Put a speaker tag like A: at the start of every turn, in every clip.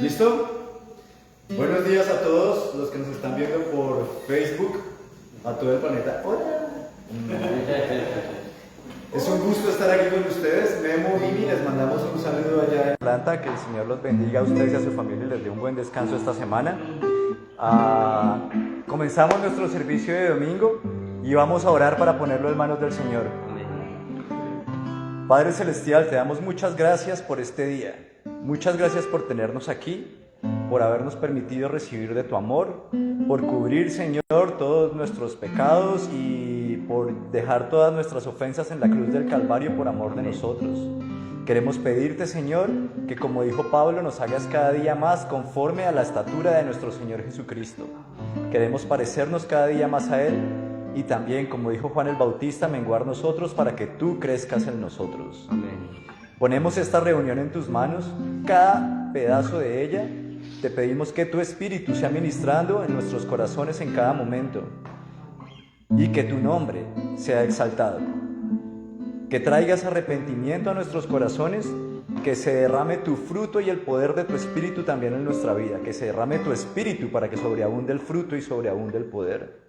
A: ¿Listo? Buenos días a todos los que nos están viendo por Facebook, a todo el planeta. Hola. Es un gusto estar aquí con ustedes. Memo, Vini, les mandamos un saludo allá en Atlanta. Que el Señor los bendiga a ustedes y a su familia y les dé un buen descanso esta semana. Comenzamos nuestro servicio de domingo y vamos a orar para ponerlo en manos del Señor. Padre Celestial, te damos muchas gracias por este día. Muchas gracias por tenernos aquí, por habernos permitido recibir de tu amor, por cubrir, Señor, todos nuestros pecados y por dejar todas nuestras ofensas en la cruz del Calvario por amor de nosotros. Queremos pedirte, Señor, que como dijo Pablo, nos hagas cada día más conforme a la estatura de nuestro Señor Jesucristo. Queremos parecernos cada día más a Él y también, como dijo Juan el Bautista, menguar nosotros para que tú crezcas en nosotros. Amén. Ponemos esta reunión en tus manos, cada pedazo de ella. Te pedimos que tu Espíritu sea ministrando en nuestros corazones en cada momento y que tu nombre sea exaltado. Que traigas arrepentimiento a nuestros corazones, que se derrame tu fruto y el poder de tu Espíritu también en nuestra vida, que se derrame tu Espíritu para que sobreabunde el fruto y sobreabunde el poder,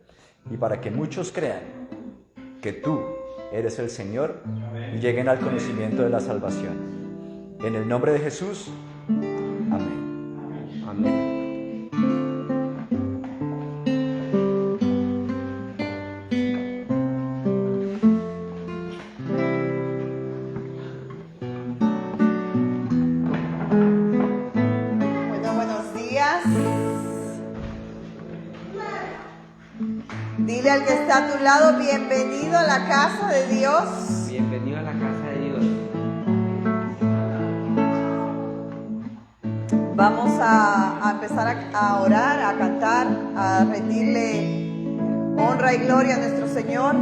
A: y para que muchos crean que tú eres el Señor y lleguen al conocimiento de la salvación. En el nombre de Jesús, amén. Amén.
B: Dile al que está a tu lado, bienvenido a la casa de Dios.
C: Bienvenido a la casa de Dios.
B: Vamos a empezar a orar, a cantar, a rendirle honra y gloria a nuestro Señor.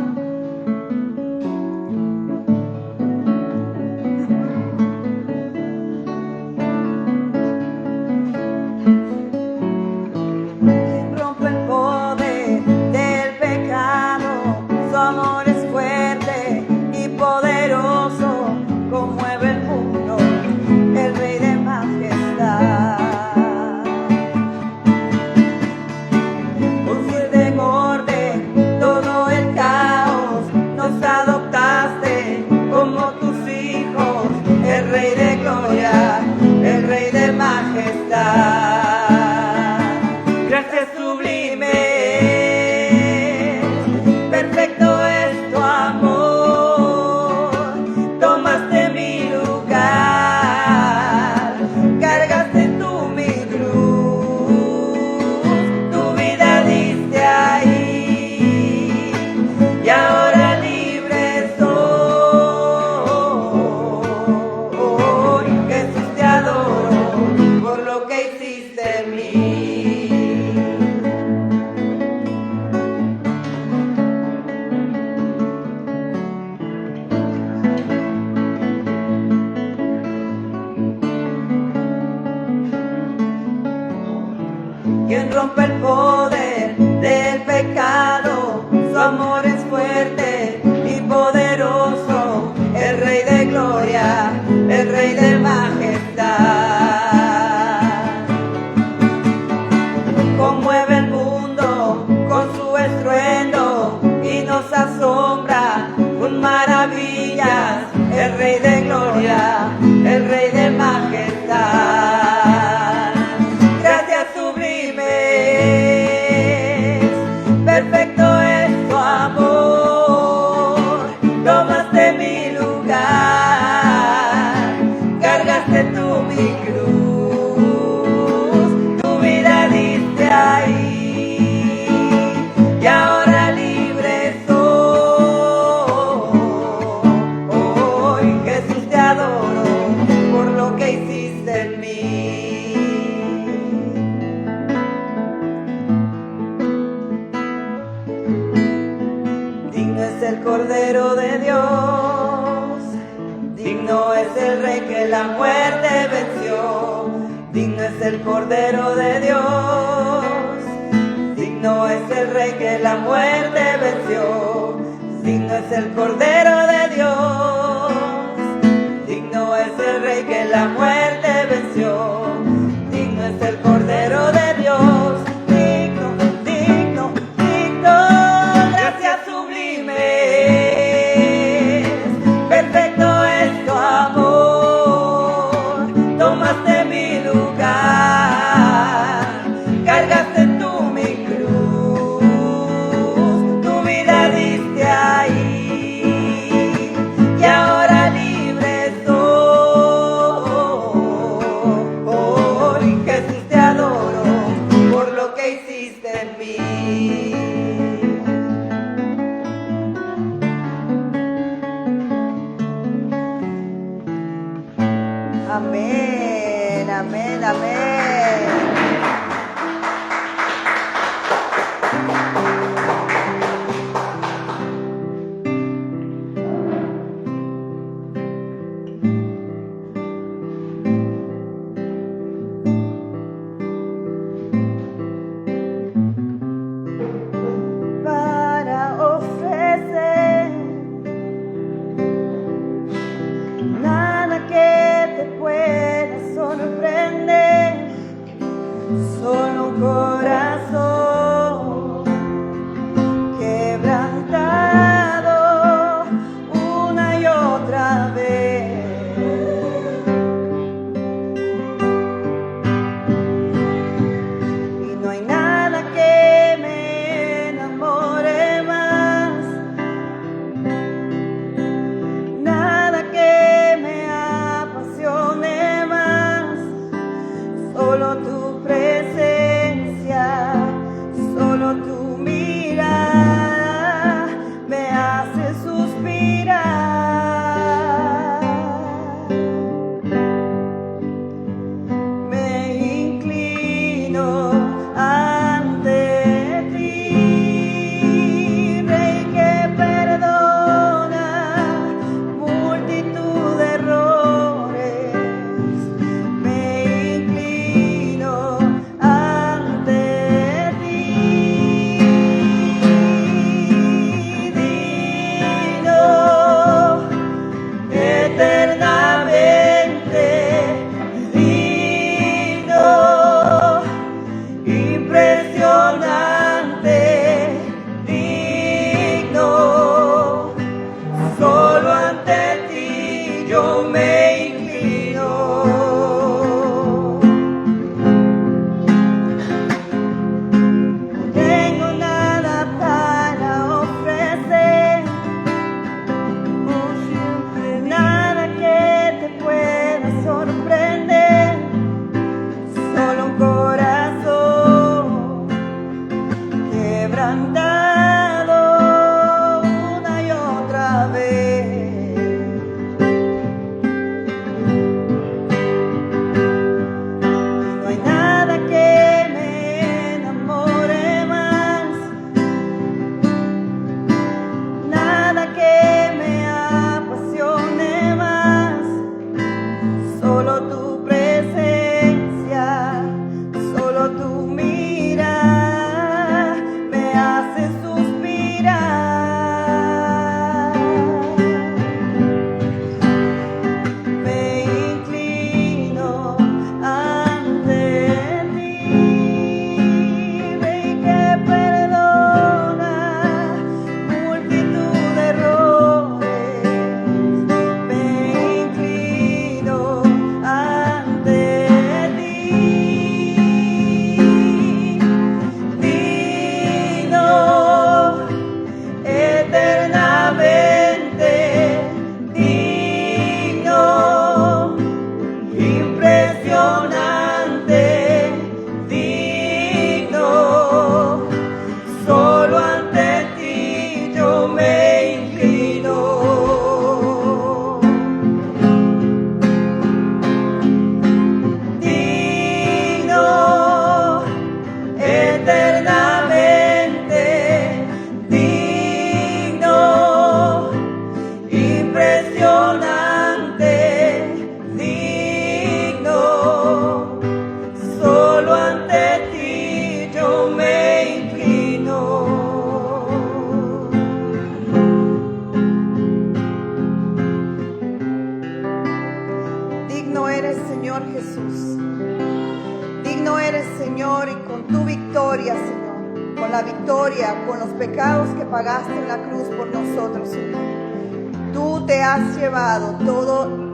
B: Digno es el Rey que la muerte venció. Digno Amén, amén, amén. Para ofrecer nada que te pueda sorprender, solo un corazón quebrantado una y otra vez. Y no hay nada que me enamore más, nada que me apasione más, solo tu presencia, solo tu mirada me hace suspirar. Me inclino ante ti, Rey que perdona multitud de errores. Me inclino ante ti, digno, eternamente digno, impresionante, digno, solo ante ti yo me inclino. No tengo nada para ofrecer, nada que te pueda sorprender, solo un corazón quebrantado una y otra vez. No hay nada que me enamore más, nada que me apasione más, solo tu presencia, solo tu mirada me hace suspirar. Me inclino ante ti, Rey que perdona multitud de errores. Me inclino ante ti, digno, eternamente digno, impresionante, digno, solo ante ti yo me inclino. Digno, eternamente digno, impresionante, digno, solo ante ti yo me inclino. Digno eres, Señor Jesús. Digno eres, Señor, y con tu victoria, Señor, con la victoria, con los pecados que pagaste en la cruz por nosotros, Señor. Tú te has llevado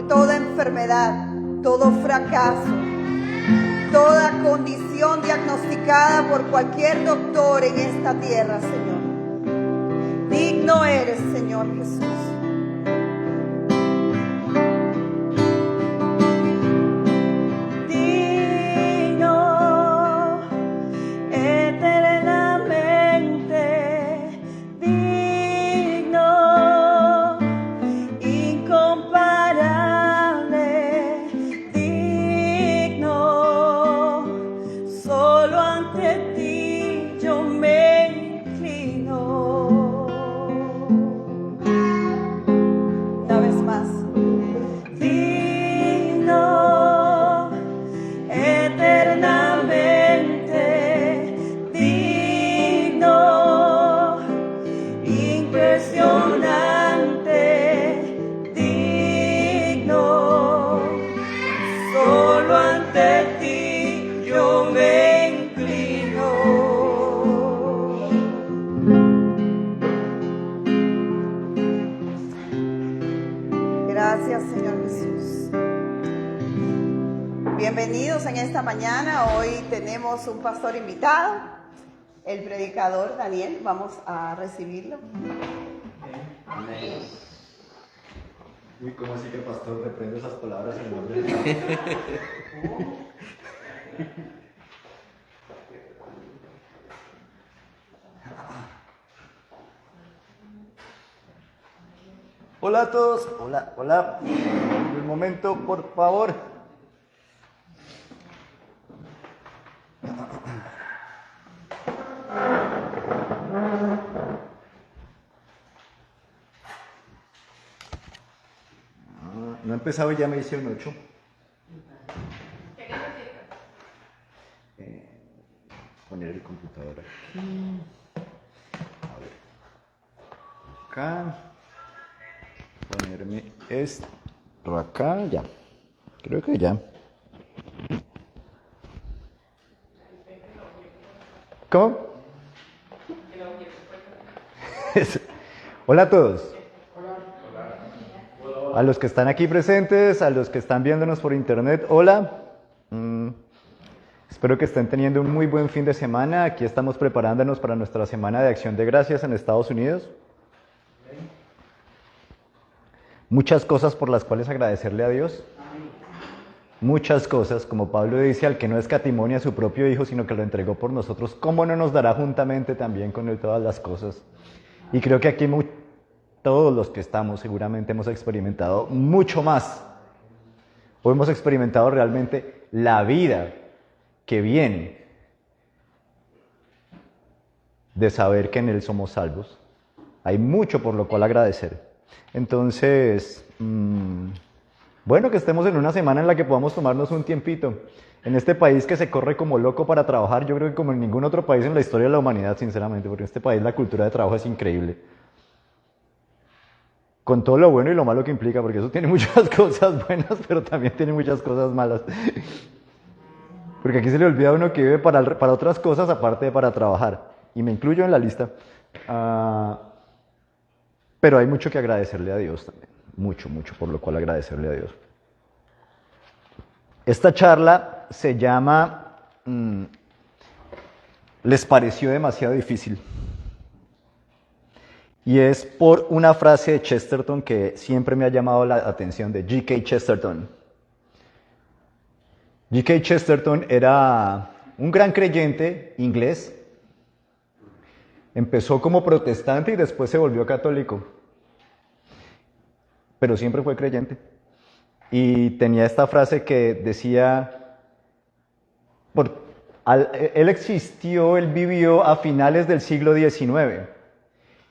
B: toda enfermedad, todo fracaso, toda condición diagnosticada por cualquier doctor en esta tierra, Señor. Digno eres, Señor Jesús. Bienvenidos en esta mañana. Hoy tenemos un pastor invitado, el predicador Daniel. Vamos a recibirlo.
C: Amén.
A: Uy, ¿cómo así que el pastor reprende esas palabras en el nombre de Dios? Hola a todos. Hola, hola. Un momento, por favor. No he empezado y ya me hice un 8. Poner el computador aquí. A ver. Acá. Ponerme esto acá. Ya. Creo que ya. ¿Cómo? Hola a todos. A los que están aquí presentes, a los que están viéndonos por internet, hola. Espero que estén teniendo un muy buen fin de semana. Aquí estamos preparándonos para nuestra Semana de Acción de Gracias en Estados Unidos. Muchas cosas por las cuales agradecerle a Dios. Muchas cosas, como Pablo dice, al que no escatimó a su propio Hijo, sino que lo entregó por nosotros, ¿cómo no nos dará juntamente también con Él todas las cosas? Y creo que aquí todos los que estamos seguramente hemos experimentado mucho más. O hemos experimentado realmente la vida que viene de saber que en Él somos salvos. Hay mucho por lo cual agradecer. Entonces, bueno, que estemos en una semana en la que podamos tomarnos un tiempito. En este país que se corre como loco para trabajar, yo creo que como en ningún otro país en la historia de la humanidad, sinceramente, porque en este país la cultura de trabajo es increíble. Con todo lo bueno y lo malo que implica, porque eso tiene muchas cosas buenas, pero también tiene muchas cosas malas. Porque aquí se le olvida a uno que vive para otras cosas aparte de para trabajar. Y me incluyo en la lista. Pero hay mucho que agradecerle a Dios también. Mucho, mucho por lo cual agradecerle a Dios. Esta charla se llama ¿Les pareció demasiado difícil? Y es por una frase de Chesterton que siempre me ha llamado la atención, de G.K. Chesterton. G.K. Chesterton era un gran creyente inglés. Empezó como protestante y después se volvió católico. Pero siempre fue creyente. Y tenía esta frase que decía, él existió, él vivió a finales del siglo XIX.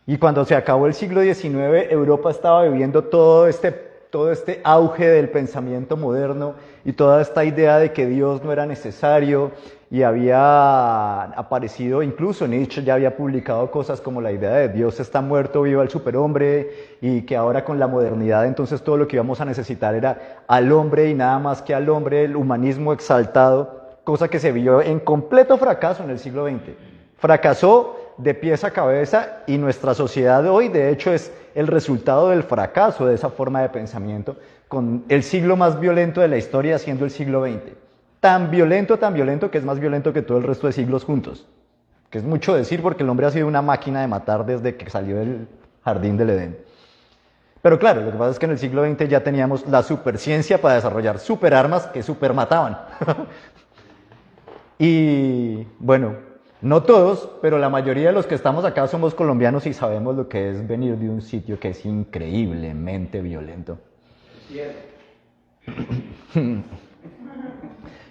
A: Y cuando se acabó el siglo XIX, Europa estaba viviendo todo este auge del pensamiento moderno y toda esta idea de que Dios no era necesario, y había aparecido, incluso Nietzsche ya había publicado cosas como la idea de Dios está muerto, viva el superhombre, y que ahora con la modernidad entonces todo lo que íbamos a necesitar era al hombre y nada más que al hombre, el humanismo exaltado, cosa que se vio en completo fracaso en el siglo XX. Fracasó de pies a cabeza, y nuestra sociedad de hoy de hecho es el resultado del fracaso de esa forma de pensamiento, con el siglo más violento de la historia siendo el siglo XX. Tan violento que es más violento que todo el resto de siglos juntos. Que es mucho decir porque el hombre ha sido una máquina de matar desde que salió del jardín del Edén. Pero claro, lo que pasa es que en el siglo XX ya teníamos la superciencia para desarrollar superarmas que supermataban. Y bueno, no todos, pero la mayoría de los que estamos acá somos colombianos y sabemos lo que es venir de un sitio que es increíblemente violento.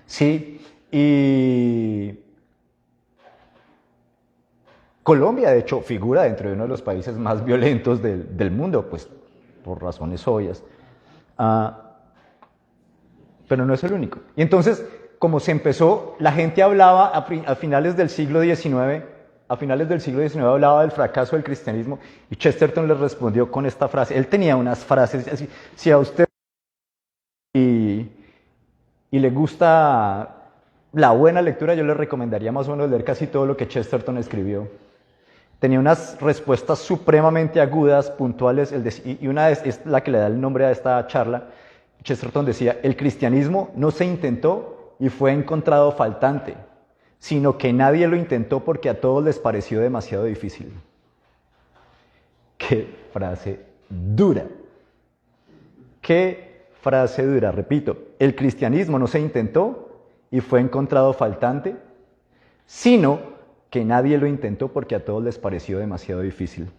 A: Sí, y Colombia, de hecho, figura dentro de uno de los países más violentos del mundo, pues por razones obvias. Pero no es el único. Y entonces, como se empezó, la gente hablaba a finales del siglo XIX, hablaba del fracaso del cristianismo, y Chesterton les respondió con esta frase. Él tenía unas frases así: si a usted y le gusta la buena lectura, yo le recomendaría más o menos leer casi todo lo que Chesterton escribió. Tenía unas respuestas supremamente agudas, puntuales, y una es la que le da el nombre a esta charla. Chesterton decía, el cristianismo no se intentó y fue encontrado faltante, sino que nadie lo intentó porque a todos les pareció demasiado difícil. Qué frase dura. Qué frase dura. Repito, el cristianismo no se intentó y fue encontrado faltante, sino que nadie lo intentó porque a todos les pareció demasiado difícil.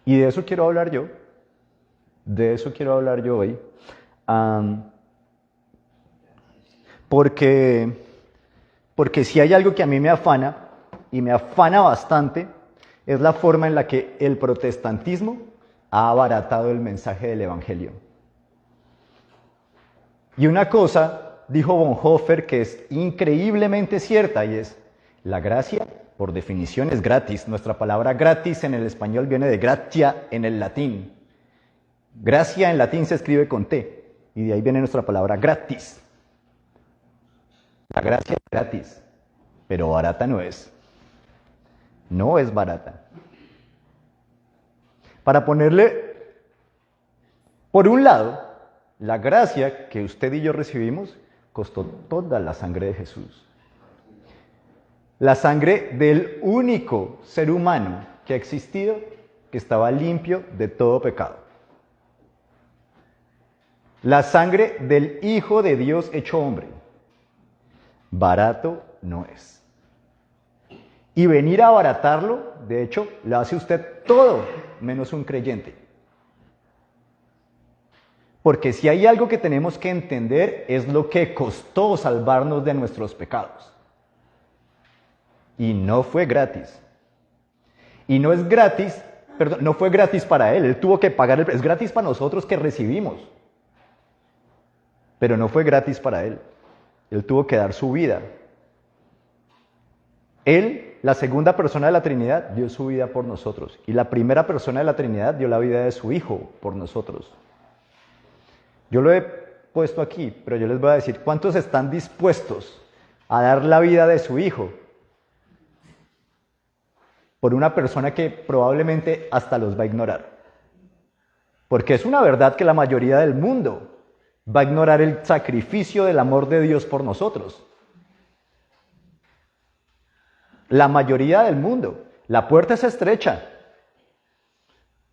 A: Y de eso quiero hablar yo. De eso quiero hablar yo hoy. Porque si hay algo que a mí me afana, y me afana bastante, es la forma en la que el protestantismo ha abaratado el mensaje del Evangelio. Y una cosa, dijo Bonhoeffer, que es increíblemente cierta, y es, la gracia, por definición, es gratis. Nuestra palabra gratis en el español viene de gratia en el latín. Gracia en latín se escribe con T, y de ahí viene nuestra palabra gratis. La gracia es gratis, pero barata no es. No es barata. Para ponerle, por un lado, la gracia que usted y yo recibimos costó toda la sangre de Jesús. La sangre del único ser humano que ha existido, que estaba limpio de todo pecado. La sangre del Hijo de Dios hecho hombre. Barato no es. Y venir a abaratarlo, de hecho, lo hace usted todo menos un creyente. Porque si hay algo que tenemos que entender es lo que costó salvarnos de nuestros pecados. Y no fue gratis. Y no es gratis, perdón, no fue gratis para él tuvo que pagar el precio. Es gratis para nosotros que recibimos. Pero no fue gratis para él. Él tuvo que dar su vida. Él, la segunda persona de la Trinidad, dio su vida por nosotros. Y la primera persona de la Trinidad dio la vida de su Hijo por nosotros. Yo lo he puesto aquí, pero yo les voy a decir, ¿cuántos están dispuestos a dar la vida de su Hijo por una persona que probablemente hasta los va a ignorar? Porque es una verdad que la mayoría del mundo va a ignorar el sacrificio del amor de Dios por nosotros. La mayoría del mundo. La puerta es estrecha.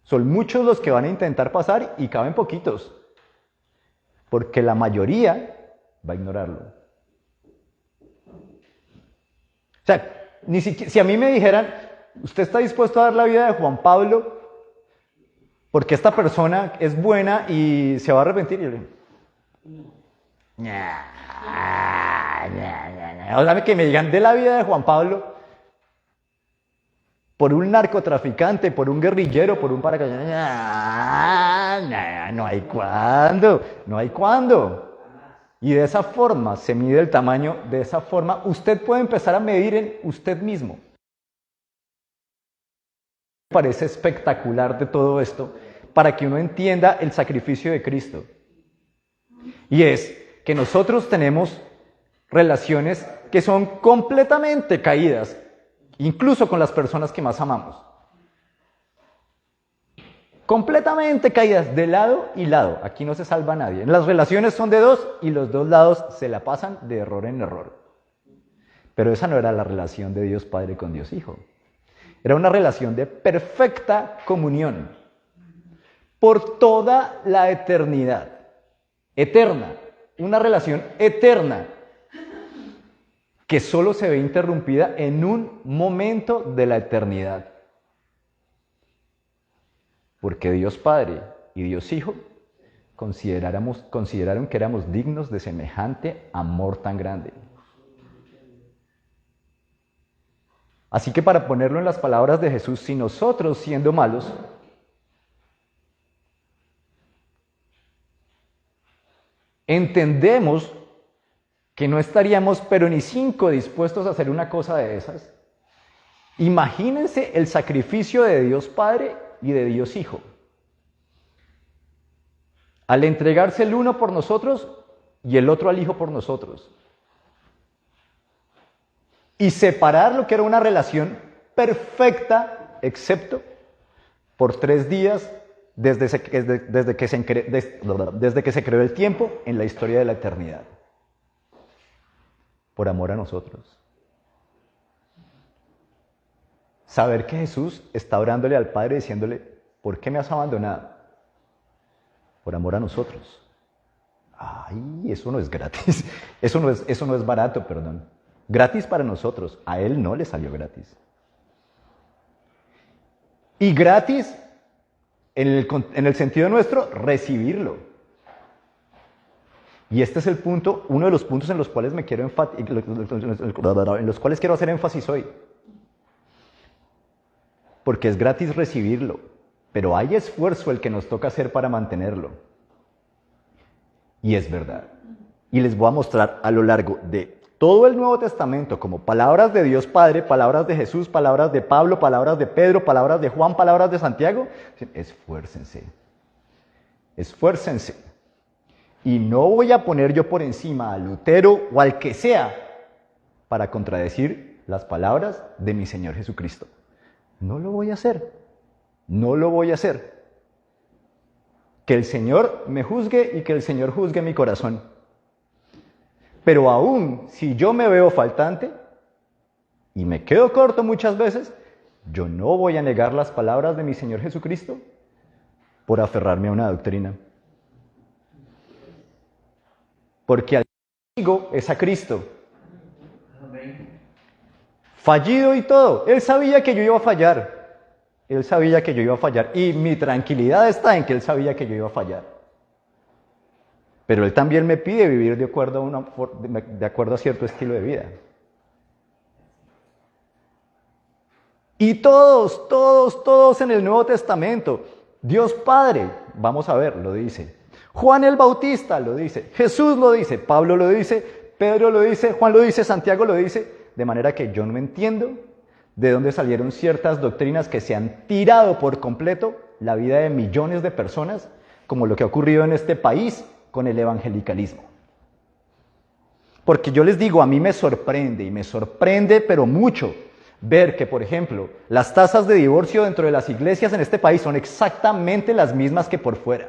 A: Son muchos los que van a intentar pasar y caben poquitos. Porque la mayoría va a ignorarlo. O sea, ni siquiera, si a mí me dijeran, ¿usted está dispuesto a dar la vida de Juan Pablo porque esta persona es buena y se va a arrepentir? Y yo le digo, o sea, que me digan de la vida de Juan Pablo por un narcotraficante, por un guerrillero, por un paracaidista. No hay cuándo, no hay cuándo. Y de esa forma se mide el tamaño, de esa forma usted puede empezar a medir en usted mismo. Me parece espectacular de todo esto para que uno entienda el sacrificio de Cristo. Y es que nosotros tenemos relaciones que son completamente caídas, incluso con las personas que más amamos. Completamente caídas de lado y lado. Aquí no se salva nadie. Las relaciones son de dos y los dos lados se la pasan de error en error. Pero esa no era la relación de Dios Padre con Dios Hijo. Era una relación de perfecta comunión por toda la eternidad. Eterna. Una relación eterna que solo se ve interrumpida en un momento de la eternidad. Porque Dios Padre y Dios Hijo consideraron que éramos dignos de semejante amor tan grande. Así que para ponerlo en las palabras de Jesús, si nosotros siendo malos, entendemos que no estaríamos pero ni 5 dispuestos a hacer una cosa de esas, imagínense el sacrificio de Dios Padre y de Dios Hijo. Al entregarse el uno por nosotros y el otro al Hijo por nosotros. Y separar lo que era una relación perfecta, excepto por 3 días desde que se creó el tiempo en la historia de la eternidad. Por amor a nosotros. Saber que Jesús está orándole al Padre diciéndole, ¿por qué me has abandonado? Por amor a nosotros. Ay, eso no es gratis. Eso no es barato, perdón. Gratis para nosotros. A Él no le salió gratis. Y gratis, en el sentido nuestro, recibirlo. Y este es el punto, uno de los puntos en los cuales quiero hacer énfasis hoy. Porque es gratis recibirlo, pero hay esfuerzo el que nos toca hacer para mantenerlo. Y es verdad. Y les voy a mostrar a lo largo de todo el Nuevo Testamento, como palabras de Dios Padre, palabras de Jesús, palabras de Pablo, palabras de Pedro, palabras de Juan, palabras de Santiago. Esfuércense. Esfuércense. Y no voy a poner yo por encima a Lutero o al que sea para contradecir las palabras de mi Señor Jesucristo. No lo voy a hacer. No lo voy a hacer. Que el Señor me juzgue y que el Señor juzgue mi corazón. Pero aún si yo me veo faltante y me quedo corto muchas veces, yo no voy a negar las palabras de mi Señor Jesucristo por aferrarme a una doctrina. Porque al amigo es a Cristo. Fallido y todo. Él sabía que yo iba a fallar. Él sabía que yo iba a fallar. Y mi tranquilidad está en que Él sabía que yo iba a fallar. Pero Él también me pide vivir de acuerdo a cierto estilo de vida. Y todos en el Nuevo Testamento. Dios Padre, vamos a ver, lo dice. Juan el Bautista lo dice. Jesús lo dice. Pablo lo dice. Pedro lo dice. Juan lo dice. Santiago lo dice. De manera que yo no entiendo de dónde salieron ciertas doctrinas que se han tirado por completo la vida de millones de personas, como lo que ha ocurrido en este país con el evangelicalismo. Porque yo les digo, a mí me sorprende, y me sorprende pero mucho, ver que, por ejemplo, las tasas de divorcio dentro de las iglesias en este país son exactamente las mismas que por fuera.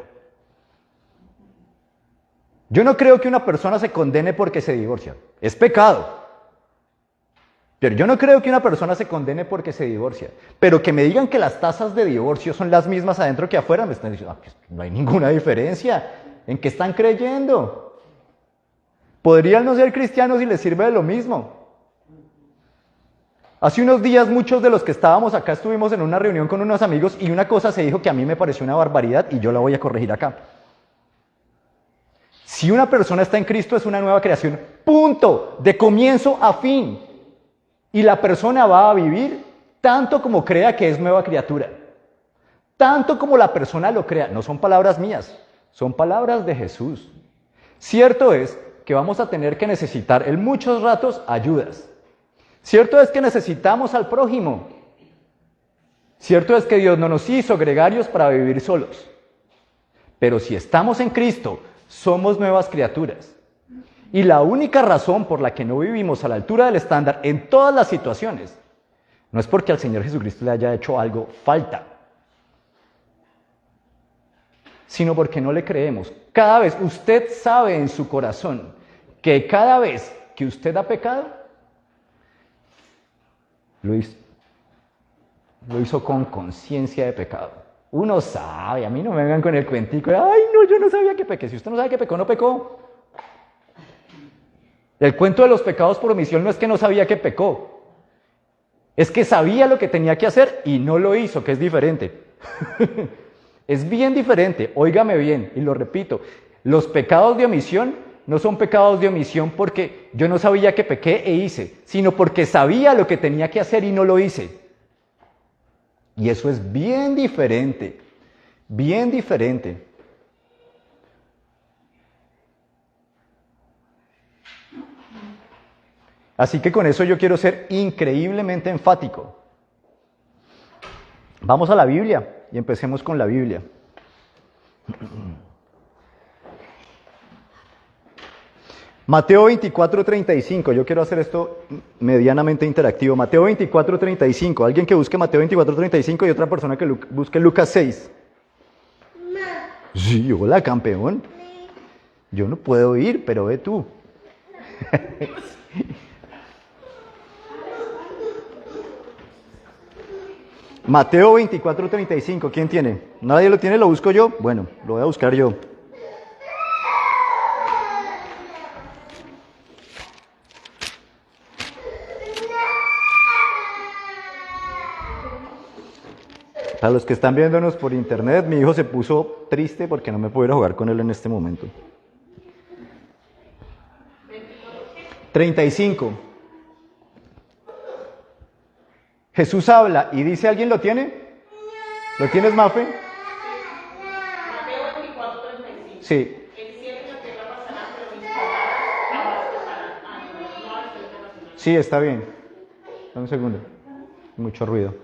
A: Yo no creo que una persona se condene porque se divorcia. Es pecado. Pero yo no creo que una persona se condene porque se divorcia. Pero que me digan que las tasas de divorcio son las mismas adentro que afuera, me están diciendo, pues no hay ninguna diferencia. ¿En qué están creyendo? Podrían no ser cristianos y les sirve de lo mismo. Hace unos días muchos de los que estábamos acá estuvimos en una reunión con unos amigos y una cosa se dijo que a mí me pareció una barbaridad y yo la voy a corregir acá. Si una persona está en Cristo es una nueva creación, punto, de comienzo a fin. Y la persona va a vivir tanto como crea que es nueva criatura. Tanto como la persona lo crea. No son palabras mías, son palabras de Jesús. Cierto es que vamos a tener que necesitar en muchos ratos ayudas. Cierto es que necesitamos al prójimo. Cierto es que Dios no nos hizo gregarios para vivir solos. Pero si estamos en Cristo, somos nuevas criaturas. Y la única razón por la que no vivimos a la altura del estándar en todas las situaciones no es porque al Señor Jesucristo le haya hecho algo falta, sino porque no le creemos. Cada vez, usted sabe en su corazón que cada vez que usted ha pecado, lo hizo con conciencia de pecado. Uno sabe, a mí no me vengan con el cuentico de, ay no, yo no sabía que pequé. Si usted no sabe que pecó, no pecó. El cuento de los pecados por omisión no es que no sabía que pecó, es que sabía lo que tenía que hacer y no lo hizo, que es diferente. Es bien diferente, óigame bien, y lo repito, los pecados de omisión no son pecados de omisión porque yo no sabía que pequé e hice, sino porque sabía lo que tenía que hacer y no lo hice. Y eso es bien diferente, bien diferente. Así que con eso yo quiero ser increíblemente enfático. Vamos a la Biblia y empecemos con la Biblia. Mateo 24:35. Yo quiero hacer esto medianamente interactivo. Mateo 24:35. Alguien que busque Mateo 24:35 y otra persona que busque Lucas 6. Sí, hola, campeón. Yo no puedo ir, pero ve tú. Mateo 24:35. ¿Quién tiene? ¿Nadie lo tiene? ¿Lo busco yo? Bueno, lo voy a buscar yo. A los que están viéndonos por internet, mi hijo se puso triste porque no me puedo ir a jugar con él en este momento. 35. Jesús habla y dice, ¿alguien lo tiene? ¿Lo tienes, Mafe?
D: Mateo 24:35.
A: Sí.
D: El cielo y la tierra pasarán, pero mis palabras jamás pasarán. No hay internacional.
A: Sí, está bien. Dame un segundo. Mucho ruido.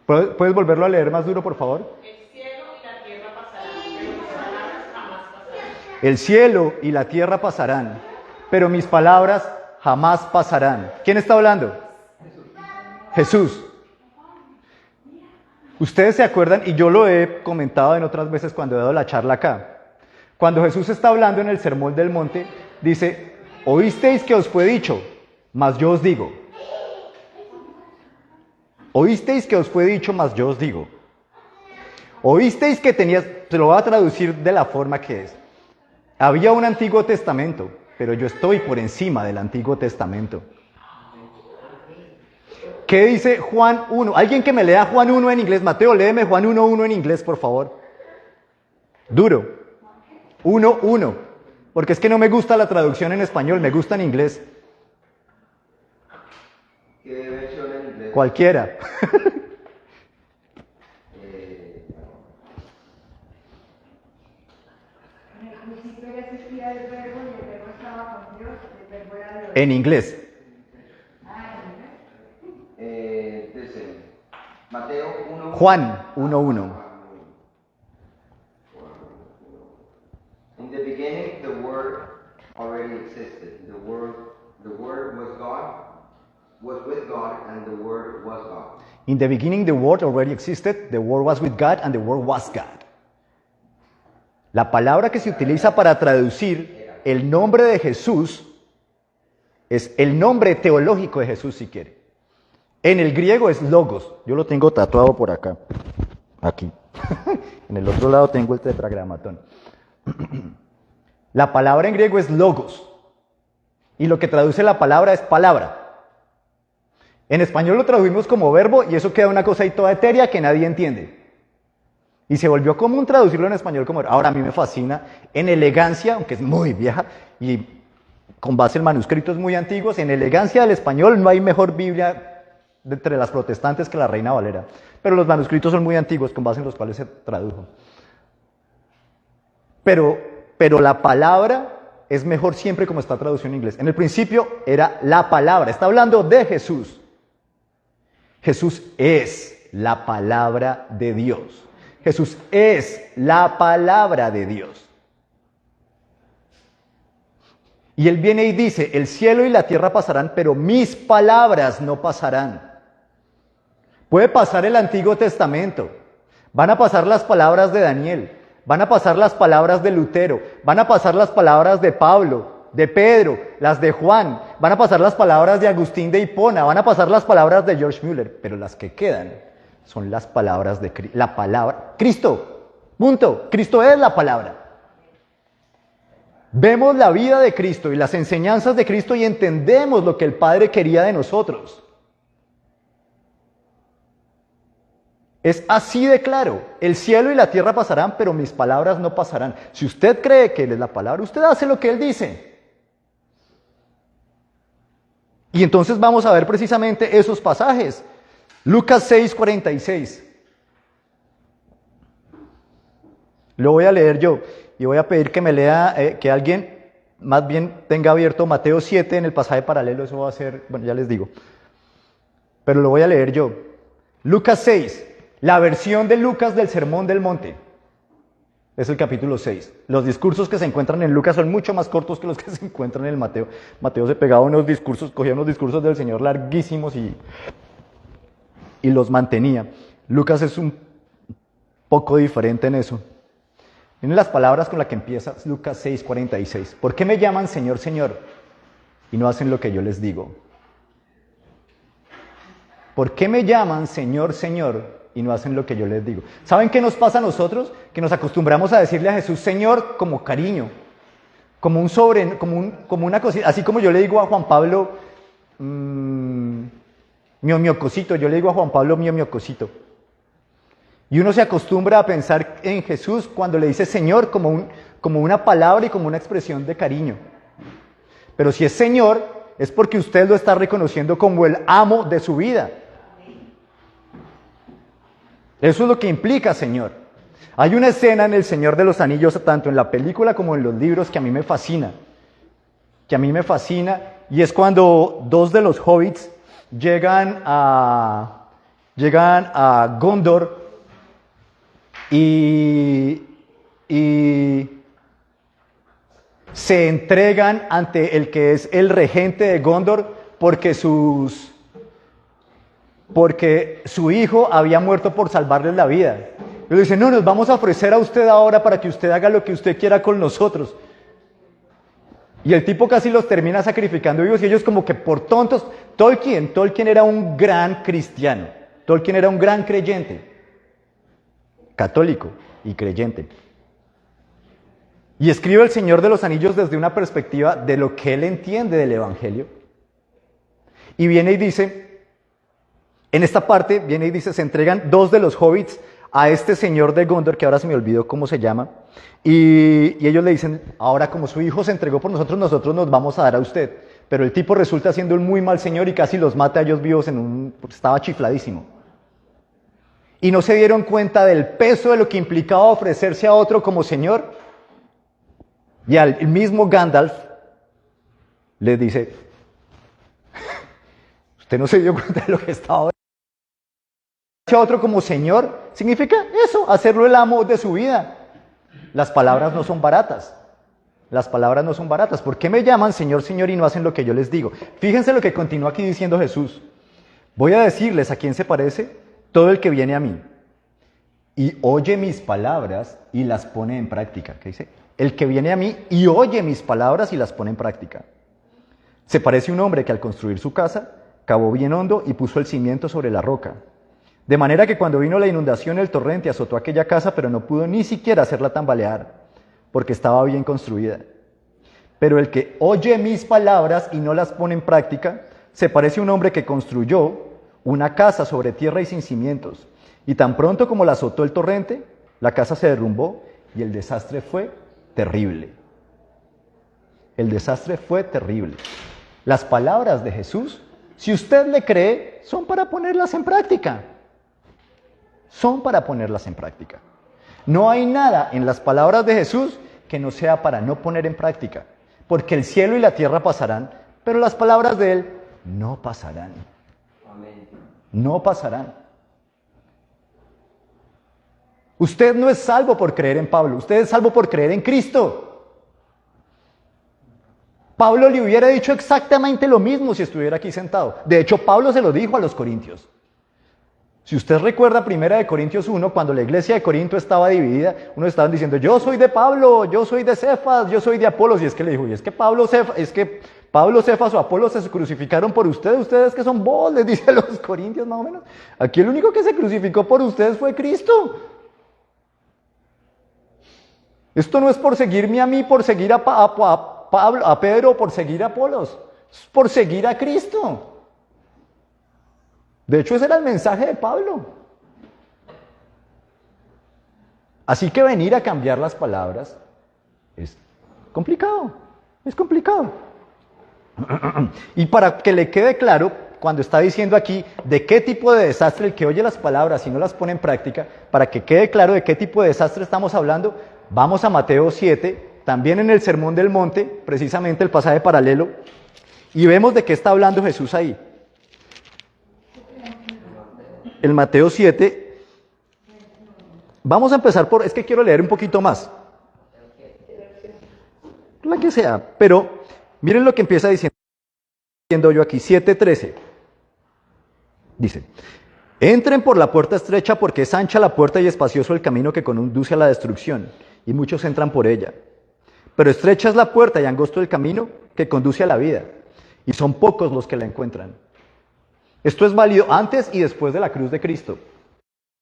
A: ¿Puedes volverlo a leer más duro, por favor?
D: El cielo y la tierra pasarán, pero mis palabras jamás pasarán.
A: El cielo y la tierra pasarán, pero mis palabras jamás pasarán. ¿Quién está hablando? Jesús. Ustedes se acuerdan, y yo lo he comentado en otras veces cuando he dado la charla acá. Cuando Jesús está hablando en el Sermón del Monte, dice, oísteis que os fue dicho, mas yo os digo. Oísteis que os fue dicho, mas yo os digo. Oísteis que tenías, se lo voy a traducir de la forma que es. Había un Antiguo Testamento, pero yo estoy por encima del Antiguo Testamento. ¿Qué dice Juan 1? Alguien que me lea Juan 1 en inglés. Mateo, léeme Juan 1:1 en inglés, por favor. Duro. 1:1. Porque es que no me gusta la traducción en español, me gusta en inglés.
C: ¿Qué versión en inglés?
A: Cualquiera. En inglés.
C: Dice, Mateo 1.
A: Juan 1:1.
C: In the beginning, the Word already existed. The Word was God, was with God, and the Word was God.
A: In the beginning the Word already existed, the Word was with God, and the Word was God. La palabra que se utiliza para traducir el nombre de Jesús es el nombre teológico de Jesús, si quiere. En el griego es logos. Yo lo tengo tatuado por acá. Aquí. En el otro lado tengo el tetragramatón. La palabra en griego es logos. Y lo que traduce la palabra es palabra. En español lo traducimos como verbo y eso queda una cosa ahí toda etérea que nadie entiende. Y se volvió común traducirlo en español como verbo. Ahora a mí me fascina en elegancia, aunque es muy vieja y con base en manuscritos muy antiguos, en elegancia del español no hay mejor Biblia de entre las protestantes que la Reina Valera. Pero los manuscritos son muy antiguos con base en los cuales se tradujo. Pero la palabra es mejor siempre como está traducido en inglés. En el principio era la palabra. Está hablando de Jesús. Jesús es la palabra de Dios. Jesús es la palabra de Dios. Y Él viene y dice, el cielo y la tierra pasarán, pero mis palabras no pasarán. Puede pasar el Antiguo Testamento. Van a pasar las palabras de Daniel. Van a pasar las palabras de Lutero. Van a pasar las palabras de Pablo, de Pedro, las de Juan. Van a pasar las palabras de Agustín de Hipona. Van a pasar las palabras de George Mueller. Pero las que quedan son las palabras de Cristo. La palabra. Cristo. Punto. Cristo es la palabra. Vemos la vida de Cristo y las enseñanzas de Cristo y entendemos lo que el Padre quería de nosotros. Es así de claro. El cielo y la tierra pasarán, pero mis palabras no pasarán. Si usted cree que Él es la palabra, usted hace lo que Él dice. Y entonces vamos a ver precisamente esos pasajes. Lucas 6:46. Lo voy a leer yo y voy a pedir que me lea, que alguien más bien tenga abierto Mateo 7 en el pasaje paralelo. Eso va a ser, bueno, ya les digo. Pero lo voy a leer yo. Lucas 6. La versión de Lucas del Sermón del Monte. Es el capítulo 6. Los discursos que se encuentran en Lucas son mucho más cortos que los que se encuentran en el Mateo. Mateo se pegaba unos discursos, cogía unos discursos del Señor larguísimos y los mantenía. Lucas es un poco diferente en eso. Miren las palabras con las que empieza Lucas 6:46. ¿Por qué me llaman Señor, Señor y no hacen lo que yo les digo? ¿Por qué me llaman Señor, Señor y no hacen lo que yo les digo? ¿Saben qué nos pasa a nosotros? Que nos acostumbramos a decirle a Jesús Señor como cariño, como una cosita, así como yo le digo a Juan Pablo, mio cosito, yo le digo a Juan Pablo mio cosito. Y uno se acostumbra a pensar en Jesús cuando le dice Señor como una palabra y como una expresión de cariño. Pero si es Señor, es porque usted lo está reconociendo como el amo de su vida. Eso es lo que implica Señor. Hay una escena en El Señor de los Anillos, tanto en la película como en los libros, que a mí me fascina. Y es cuando dos de los hobbits llegan a Gondor y se entregan ante el que es el regente de Gondor porque su hijo había muerto por salvarles la vida. Y le dicen, no, nos vamos a ofrecer a usted ahora para que usted haga lo que usted quiera con nosotros. Y el tipo casi los termina sacrificando vivos y ellos como que por tontos. Tolkien era un gran cristiano. Tolkien era un gran creyente. Católico y creyente. Y escribe El Señor de los Anillos desde una perspectiva de lo que él entiende del Evangelio. Y viene y dice, en esta parte, se entregan dos de los hobbits a este señor de Gondor, que ahora se me olvidó cómo se llama, y ellos le dicen, ahora como su hijo se entregó por nosotros, nosotros nos vamos a dar a usted. Pero el tipo resulta siendo un muy mal señor y casi los mata a ellos vivos estaba chifladísimo. Y no se dieron cuenta del peso de lo que implicaba ofrecerse a otro como señor. Y al mismo Gandalf le dice, usted no se dio cuenta de lo que estaba a otro como Señor, significa eso, hacerlo el amo de su vida. Las palabras no son baratas. ¿Por qué me llaman Señor, Señor y no hacen lo que yo les digo? Fíjense lo que continúa aquí diciendo Jesús. Voy a decirles a quién se parece todo el que viene a mí y oye mis palabras y las pone en práctica. ¿Qué dice? El que viene a mí y oye mis palabras y las pone en práctica. Se parece a un hombre que al construir su casa, cavó bien hondo y puso el cimiento sobre la roca. De manera que cuando vino la inundación, el torrente azotó aquella casa, pero no pudo ni siquiera hacerla tambalear, porque estaba bien construida. Pero el que oye mis palabras y no las pone en práctica, se parece a un hombre que construyó una casa sobre tierra y sin cimientos. Y tan pronto como la azotó el torrente, la casa se derrumbó y el desastre fue terrible. Las palabras de Jesús, si usted le cree, son para ponerlas en práctica. No hay nada en las palabras de Jesús que no sea para no poner en práctica. Porque el cielo y la tierra pasarán, pero las palabras de Él no pasarán. No pasarán. Usted no es salvo por creer en Pablo, usted es salvo por creer en Cristo. Pablo le hubiera dicho exactamente lo mismo si estuviera aquí sentado. De hecho, Pablo se lo dijo a los corintios. Si usted recuerda 1 Corintios 1, cuando la iglesia de Corinto estaba dividida, unos estaban diciendo, yo soy de Pablo, yo soy de Cefas, yo soy de Apolos. Y es que le dijo, y es que Pablo, Cefas o Apolos se crucificaron por ustedes que son vos, les dice a los corintios más o menos. Aquí el único que se crucificó por ustedes fue Cristo. Esto no es por seguirme a mí, por seguir a Pedro, por seguir a Apolos, es por seguir a Cristo. De hecho, ese era el mensaje de Pablo. Así que venir a cambiar las palabras es complicado. Y para que le quede claro, cuando está diciendo aquí de qué tipo de desastre el que oye las palabras y no las pone en práctica, para que quede claro de qué tipo de desastre estamos hablando, vamos a Mateo 7, también en el Sermón del Monte, precisamente el pasaje paralelo, y vemos de qué está hablando Jesús ahí. El Mateo 7, Vamos a empezar es que quiero leer un poquito más. La que sea, pero miren lo que empieza diciendo yo aquí, 7:13. Dice, entren por la puerta estrecha porque es ancha la puerta y espacioso el camino que conduce a la destrucción, y muchos entran por ella. Pero estrecha es la puerta y angosto el camino que conduce a la vida, y son pocos los que la encuentran. Esto es válido antes y después de la cruz de Cristo.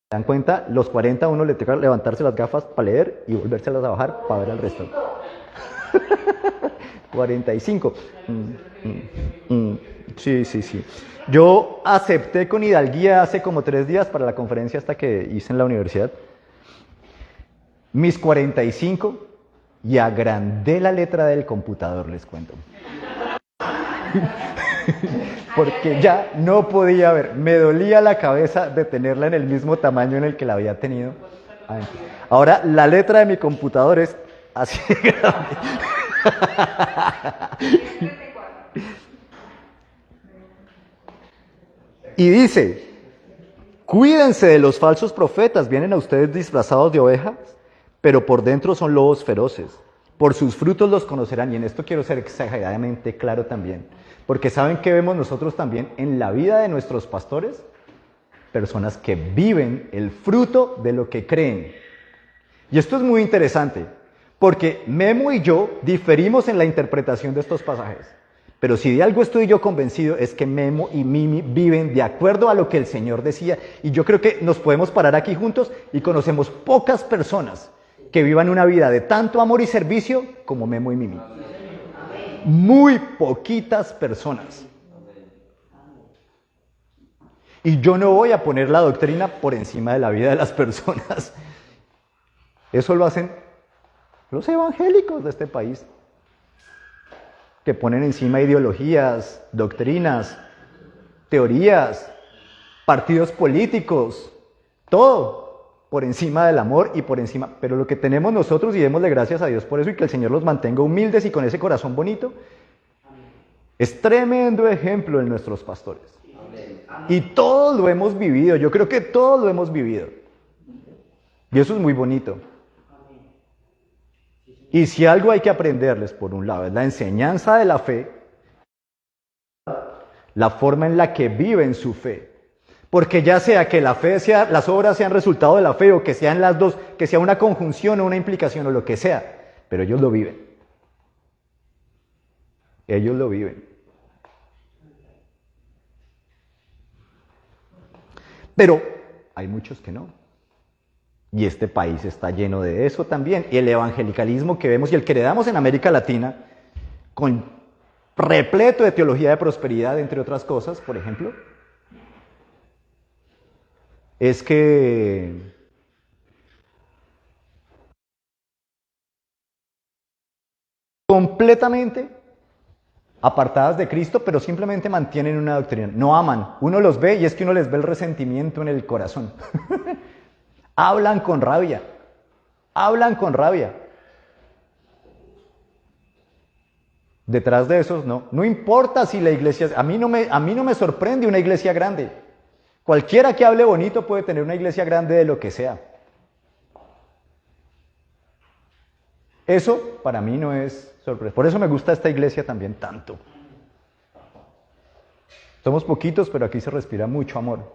A: ¿Se dan cuenta? Los 40 a uno le toca levantarse las gafas para leer y volvérselas a bajar para ver al resto. 45. Sí. Yo acepté con hidalguía hace como 3 días para la conferencia hasta que hice en la universidad. Mis 45 y agrandé la letra del computador, les cuento. Porque ya no podía ver, me dolía la cabeza de tenerla en el mismo tamaño en el que la había tenido antes. Ahora la letra de mi computador es así de grande. Y dice, cuídense de los falsos profetas, vienen a ustedes disfrazados de ovejas, pero por dentro son lobos feroces. Por sus frutos los conocerán. Y en esto quiero ser exageradamente claro también. Porque ¿saben qué vemos nosotros también en la vida de nuestros pastores? Personas que viven el fruto de lo que creen. Y esto es muy interesante, porque Memo y yo diferimos en la interpretación de estos pasajes. Pero si de algo estoy yo convencido es que Memo y Mimi viven de acuerdo a lo que el Señor decía. Y yo creo que nos podemos parar aquí juntos y conocemos pocas personas que vivan una vida de tanto amor y servicio como Memo y Mimi. Muy poquitas personas. Y yo no voy a poner la doctrina por encima de la vida de las personas. Eso lo hacen los evangélicos de este país, que ponen encima ideologías, doctrinas, teorías, partidos políticos, todo por encima del amor y por encima. Pero lo que tenemos nosotros, y démosle gracias a Dios por eso, y que el Señor los mantenga humildes y con ese corazón bonito, es tremendo ejemplo en nuestros pastores. Y todos lo hemos vivido, yo creo que todos lo hemos vivido. Y eso es muy bonito. Y si algo hay que aprenderles, por un lado, es la enseñanza de la fe, la forma en la que viven su fe. Porque ya sea que la fe sea, las obras sean resultado de la fe, o que sean las dos, que sea una conjunción o una implicación o lo que sea, pero ellos lo viven. Ellos lo viven. Pero hay muchos que no. Y este país está lleno de eso también. Y el evangelicalismo que vemos y el que heredamos en América Latina, con repleto de teología de prosperidad, entre otras cosas, por ejemplo, es que completamente apartadas de Cristo, pero simplemente mantienen una doctrina. No aman. Uno los ve y es que uno les ve el resentimiento en el corazón. Hablan con rabia. Hablan con rabia. Detrás de esos no importa si la iglesia, a mí no me sorprende una iglesia grande. Cualquiera que hable bonito puede tener una iglesia grande de lo que sea. Eso para mí no es sorpresa. Por eso me gusta esta iglesia también tanto. Somos poquitos, pero aquí se respira mucho amor.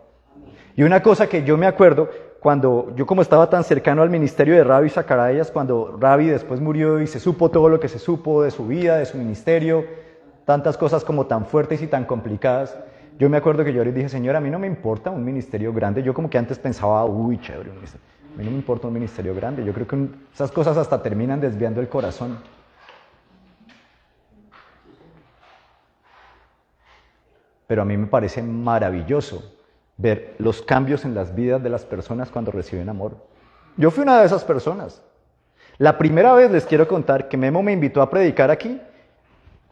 A: Y una cosa que yo me acuerdo, cuando yo como estaba tan cercano al ministerio de Ravi Zacharias, cuando Ravi después murió y se supo todo lo que se supo de su vida, de su ministerio, tantas cosas como tan fuertes y tan complicadas, yo me acuerdo que yo le dije, Señor, a mí no me importa un ministerio grande. Yo como que antes pensaba, uy, chévere, un ministerio. A mí no me importa un ministerio grande. Yo creo que esas cosas hasta terminan desviando el corazón. Pero a mí me parece maravilloso ver los cambios en las vidas de las personas cuando reciben amor. Yo fui una de esas personas. La primera vez les quiero contar que Memo me invitó a predicar aquí.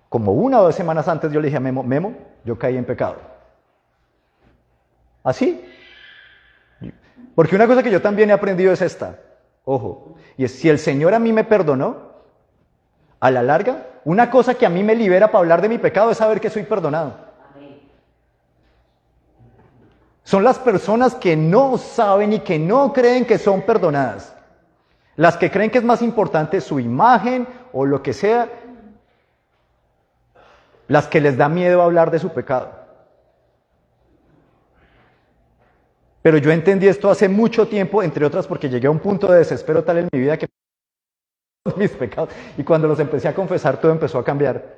A: Como 1 o 2 semanas antes yo le dije a Memo, yo caí en pecado. ¿Así? Porque una cosa que yo también he aprendido es esta, ojo, y es si el Señor a mí me perdonó, a la larga, una cosa que a mí me libera para hablar de mi pecado es saber que soy perdonado. Son las personas que no saben y que no creen que son perdonadas. Las que creen que es más importante su imagen o lo que sea. Las que les da miedo hablar de su pecado. Pero yo entendí esto hace mucho tiempo, entre otras porque llegué a un punto de desespero tal en mi vida que mis pecados, y cuando los empecé a confesar todo empezó a cambiar.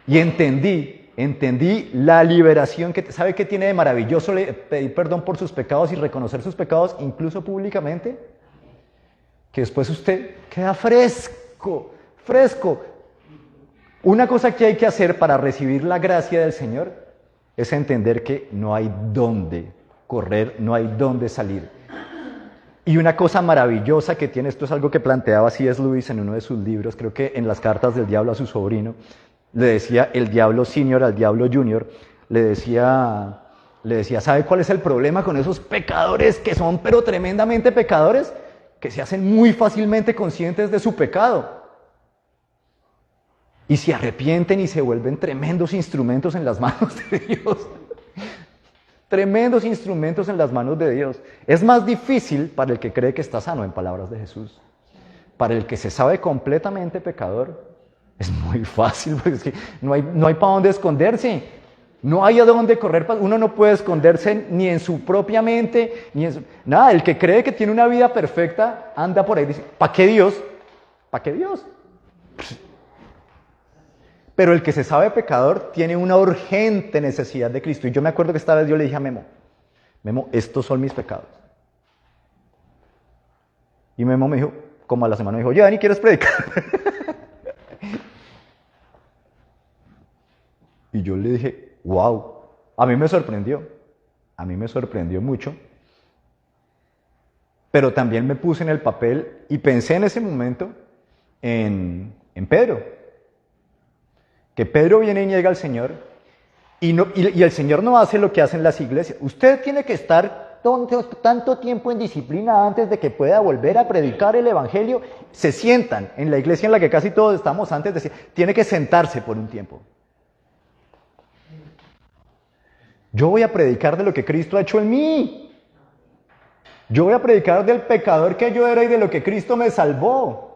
A: Y entendí la liberación que, ¿sabe qué tiene de maravilloso pedir perdón por sus pecados y reconocer sus pecados, incluso públicamente? Que después usted queda fresco. Una cosa que hay que hacer para recibir la gracia del Señor es entender que no hay dónde correr, no hay dónde salir. Y una cosa maravillosa que tiene, esto es algo que planteaba C.S. Lewis en uno de sus libros, creo que en las cartas del diablo a su sobrino, le decía el diablo senior al diablo junior, le decía, ¿sabe cuál es el problema con esos pecadores que son pero tremendamente pecadores? Que se hacen muy fácilmente conscientes de su pecado. Y se arrepienten y se vuelven tremendos instrumentos en las manos de Dios. Tremendos instrumentos en las manos de Dios. Es más difícil para el que cree que está sano, en palabras de Jesús. Para el que se sabe completamente pecador, es muy fácil, porque es que no hay para dónde esconderse. No hay a dónde correr. Uno no puede esconderse ni en su propia mente, ni en su... Nada, el que cree que tiene una vida perfecta, anda por ahí y dice, ¿para qué Dios? ¿Para qué Dios? Pero el que se sabe pecador tiene una urgente necesidad de Cristo. Y yo me acuerdo que esta vez yo le dije a Memo, estos son mis pecados. Y Memo me dijo, como a la semana me dijo, oye, Dani, ¿quieres predicar? Y yo le dije, wow, a mí me sorprendió mucho. Pero también me puse en el papel y pensé en ese momento en Pedro. Que Pedro viene y niega al Señor y el Señor no hace lo que hacen las iglesias. Usted tiene que estar tanto tiempo en disciplina antes de que pueda volver a predicar el Evangelio. Se sientan en la iglesia en la que casi todos estamos antes de... Tiene que sentarse por un tiempo. Yo voy a predicar de lo que Cristo ha hecho en mí. Yo voy a predicar del pecador que yo era y de lo que Cristo me salvó.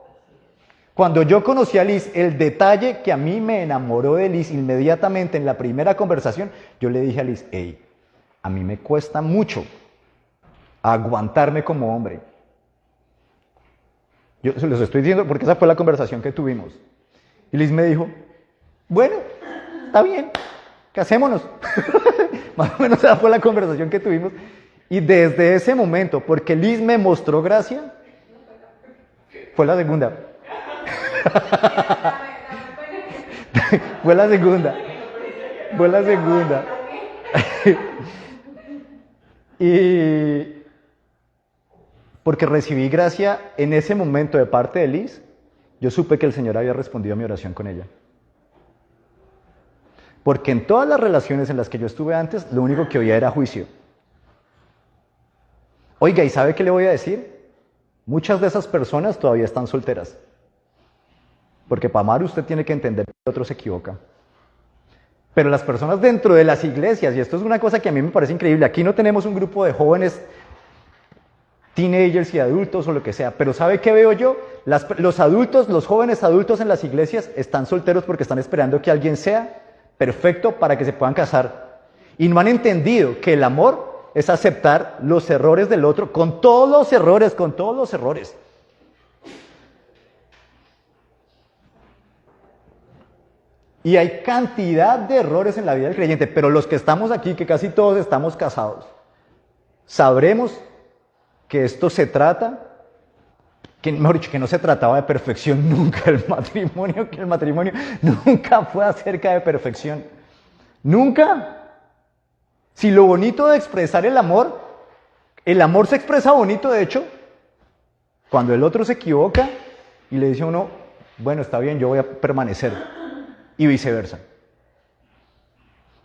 A: Cuando yo conocí a Liz, el detalle que a mí me enamoró de Liz inmediatamente en la primera conversación, yo le dije a Liz, hey, a mí me cuesta mucho aguantarme como hombre. Yo se los estoy diciendo porque esa fue la conversación que tuvimos. Y Liz me dijo, bueno, está bien, casémonos. Más o menos esa fue la conversación que tuvimos. Y desde ese momento, porque Liz me mostró gracia, fue la segunda. Fue la segunda. Y porque recibí gracia en ese momento de parte de Liz, yo supe que el Señor había respondido a mi oración con ella. Porque en todas las relaciones en las que yo estuve antes, lo único que oía era juicio. Oiga, ¿y sabe qué le voy a decir? Muchas de esas personas todavía están solteras. Porque para amar usted tiene que entender que el otro se equivoca. Pero las personas dentro de las iglesias, y esto es una cosa que a mí me parece increíble, aquí no tenemos un grupo de jóvenes, teenagers y adultos o lo que sea, pero ¿sabe qué veo yo? Los adultos, los jóvenes adultos en las iglesias están solteros porque están esperando que alguien sea perfecto para que se puedan casar. Y no han entendido que el amor es aceptar los errores del otro, con todos los errores. Y hay cantidad de errores en la vida del creyente, pero los que estamos aquí, que casi todos estamos casados, sabremos que esto se trata, que mejor dicho, que no se trataba de perfección nunca el matrimonio, que el matrimonio nunca fue acerca de perfección. Nunca. Si lo bonito de expresar el amor se expresa bonito, de hecho, cuando el otro se equivoca y le dice a uno, bueno, está bien, yo voy a permanecer. Y viceversa.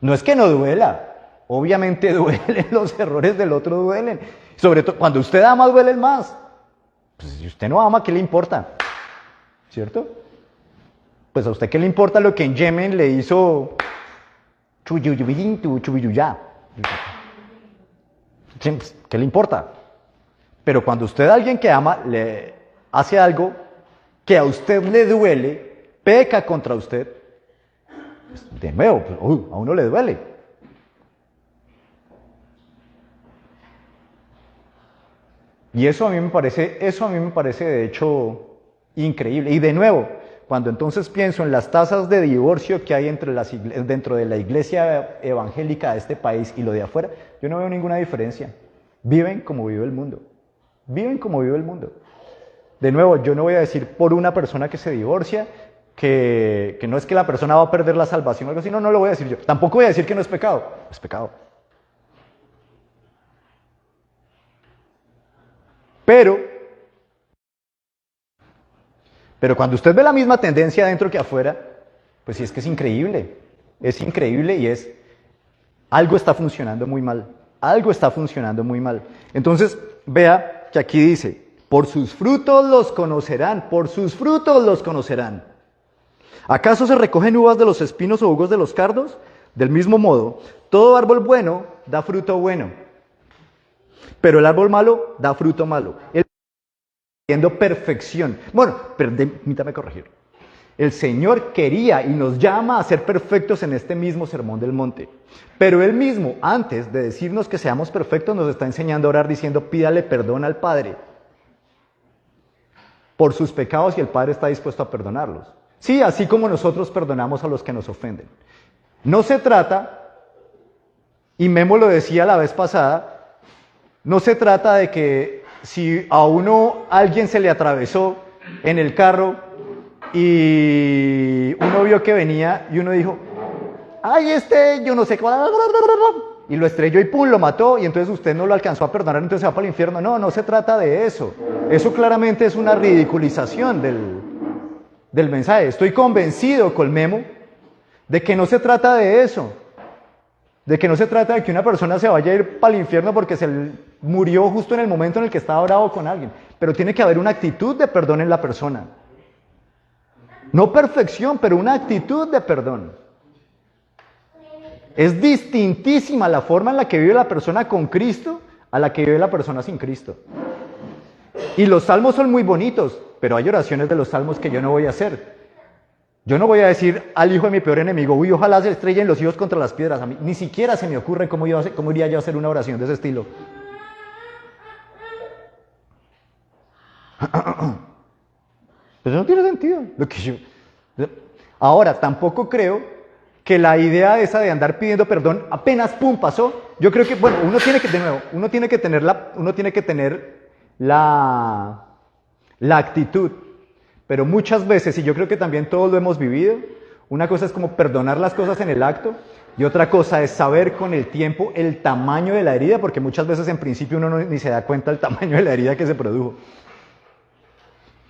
A: No es que no duela, obviamente duelen, los errores del otro duelen. Sobre todo, cuando usted ama, duelen más. Pues si usted no ama, ¿qué le importa? ¿Cierto? Pues a usted, ¿qué le importa lo que en Yemen le hizo Chubiyuyá? ¿Qué le importa? Pero cuando usted a alguien que ama le hace algo que a usted le duele, peca contra usted, pues, de nuevo, pues, a uno le duele. Y eso a mí me parece de hecho increíble. Y de nuevo, cuando entonces pienso en las tasas de divorcio que hay dentro de la iglesia evangélica de este país y lo de afuera, yo no veo ninguna diferencia. Viven como vive el mundo. Viven como vive el mundo. De nuevo, yo no voy a decir por una persona que se divorcia que no es que la persona va a perder la salvación o algo así. No, no lo voy a decir yo. Tampoco voy a decir que no es pecado. Es pecado. Pero cuando usted ve la misma tendencia adentro que afuera, pues sí es que es increíble. Es increíble y algo está funcionando muy mal. Algo está funcionando muy mal. Entonces, vea que aquí dice, por sus frutos los conocerán, por sus frutos los conocerán. ¿Acaso se recogen uvas de los espinos o higos de los cardos? Del mismo modo, todo árbol bueno da fruto bueno, pero el árbol malo da fruto malo. Pidiendo perfección. Bueno, permítame corregir. El Señor quería y nos llama a ser perfectos en este mismo sermón del monte. Pero Él mismo, antes de decirnos que seamos perfectos, nos está enseñando a orar diciendo, pídale perdón al Padre por sus pecados y el Padre está dispuesto a perdonarlos. Sí, así como nosotros perdonamos a los que nos ofenden. No se trata, y Memo lo decía la vez pasada, no se trata de que si a alguien se le atravesó en el carro y uno vio que venía y uno dijo, ay, yo no sé cuál, y lo estrelló y pum, lo mató y entonces usted no lo alcanzó a perdonar, entonces se va para el infierno. No, no se trata de eso. Eso claramente es una ridiculización del mensaje. Estoy convencido con Memo de que no se trata de eso. De que no se trata de que una persona se vaya a ir para el infierno porque murió justo en el momento en el que estaba bravo con alguien. Pero tiene que haber una actitud de perdón en la persona. No perfección, pero una actitud de perdón. Es distintísima la forma en la que vive la persona con Cristo a la que vive la persona sin Cristo. Y los salmos son muy bonitos, pero hay oraciones de los salmos que yo no voy a hacer. Yo no voy a decir al hijo de mi peor enemigo, uy, ojalá se estrellen los hijos contra las piedras. A mí ni siquiera se me ocurre cómo iría yo a hacer una oración de ese estilo. Pues no tiene sentido. Ahora, tampoco creo que la idea esa de andar pidiendo perdón apenas pum pasó. Yo creo que, bueno, uno tiene que tener la actitud. Pero muchas veces, y yo creo que también todos lo hemos vivido, una cosa es como perdonar las cosas en el acto y otra cosa es saber con el tiempo el tamaño de la herida, porque muchas veces en principio uno ni se da cuenta del tamaño de la herida que se produjo.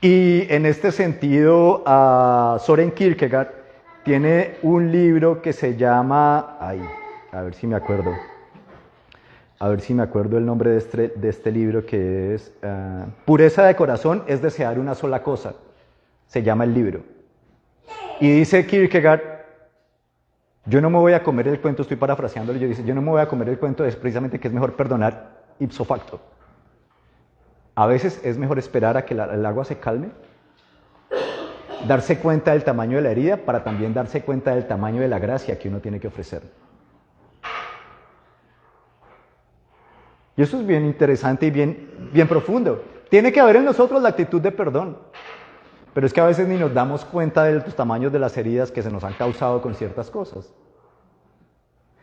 A: Y en este sentido, Søren Kierkegaard tiene un libro que se llama, a ver si me acuerdo el nombre de este libro, que es Pureza de corazón es desear una sola cosa. Se llama el libro. Y dice Kierkegaard, yo no me voy a comer el cuento, estoy parafraseándolo, yo no me voy a comer el cuento, es precisamente que es mejor perdonar ipso facto. A veces es mejor esperar a que el agua se calme, darse cuenta del tamaño de la herida para también darse cuenta del tamaño de la gracia que uno tiene que ofrecer. Y eso es bien interesante y bien profundo. Tiene que haber en nosotros la actitud de perdón. Pero es que a veces ni nos damos cuenta de los tamaños de las heridas que se nos han causado con ciertas cosas.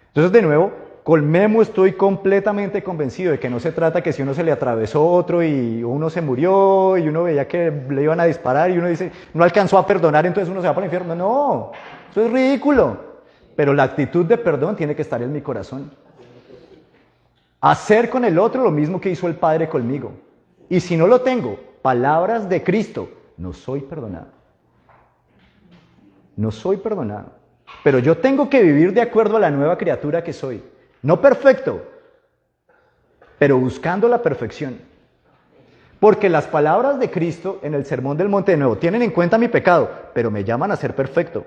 A: Entonces, de nuevo, con Memo estoy completamente convencido de que no se trata que si uno se le atravesó otro y uno se murió y uno veía que le iban a disparar y uno dice, no alcanzó a perdonar, entonces uno se va para el infierno. No, eso es ridículo. Pero la actitud de perdón tiene que estar en mi corazón. Hacer con el otro lo mismo que hizo el Padre conmigo. Y si no lo tengo, palabras de Cristo, no soy perdonado. No soy perdonado. Pero yo tengo que vivir de acuerdo a la nueva criatura que soy. No perfecto, pero buscando la perfección. Porque las palabras de Cristo en el Sermón del Monte, de nuevo, tienen en cuenta mi pecado, pero me llaman a ser perfecto.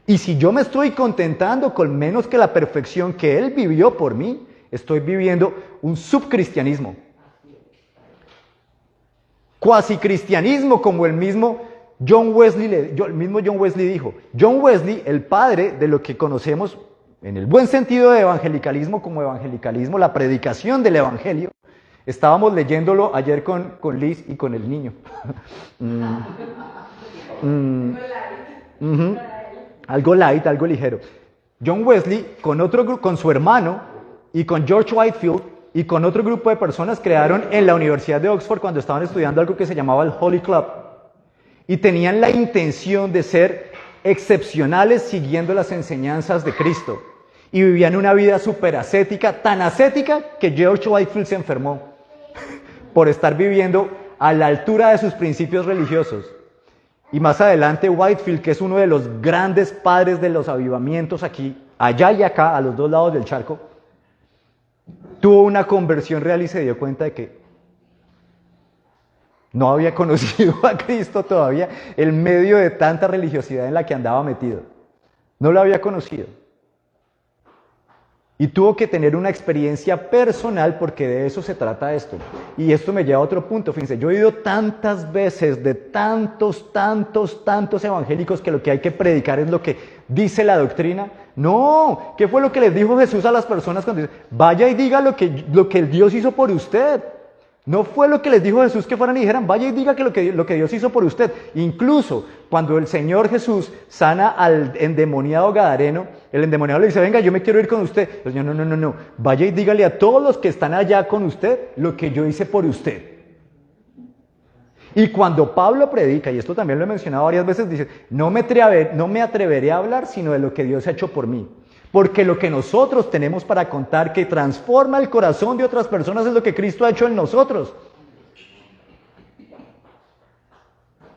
A: Y si yo me estoy contentando con menos que la perfección que Él vivió por mí, estoy viviendo un subcristianismo. Cuasi cristianismo, como el mismo John Wesley dijo. John Wesley, el padre de lo que conocemos en el buen sentido de evangelicalismo como evangelicalismo, la predicación del evangelio. Estábamos leyéndolo ayer con Liz y con el niño. Algo light, algo ligero. John Wesley, con su hermano y con George Whitefield y con otro grupo de personas, crearon en la Universidad de Oxford, cuando estaban estudiando, algo que se llamaba el Holy Club. Y tenían la intención de ser excepcionales siguiendo las enseñanzas de Cristo. Y vivían una vida súper ascética, tan ascética que George Whitefield se enfermó por estar viviendo a la altura de sus principios religiosos. Y más adelante Whitefield, que es uno de los grandes padres de los avivamientos aquí, allá y acá, a los dos lados del charco, tuvo una conversión real y se dio cuenta de que no había conocido a Cristo todavía en medio de tanta religiosidad en la que andaba metido. No lo había conocido. Y tuvo que tener una experiencia personal, porque de eso se trata esto. Y esto me lleva a otro punto. Fíjense, yo he oído tantas veces de tantos evangélicos que lo que hay que predicar es lo que dice la doctrina. No, ¿qué fue lo que les dijo Jesús a las personas cuando dice, vaya y diga lo que Dios hizo por usted? No fue lo que les dijo Jesús que fueran y dijeran, vaya y diga que lo que Dios hizo por usted. Incluso cuando el Señor Jesús sana al endemoniado gadareno, el endemoniado le dice, venga, yo me quiero ir con usted. El Señor, no, vaya y dígale a todos los que están allá con usted lo que yo hice por usted. Y cuando Pablo predica, y esto también lo he mencionado varias veces, dice, no me atreveré a hablar sino de lo que Dios ha hecho por mí. Porque lo que nosotros tenemos para contar que transforma el corazón de otras personas es lo que Cristo ha hecho en nosotros.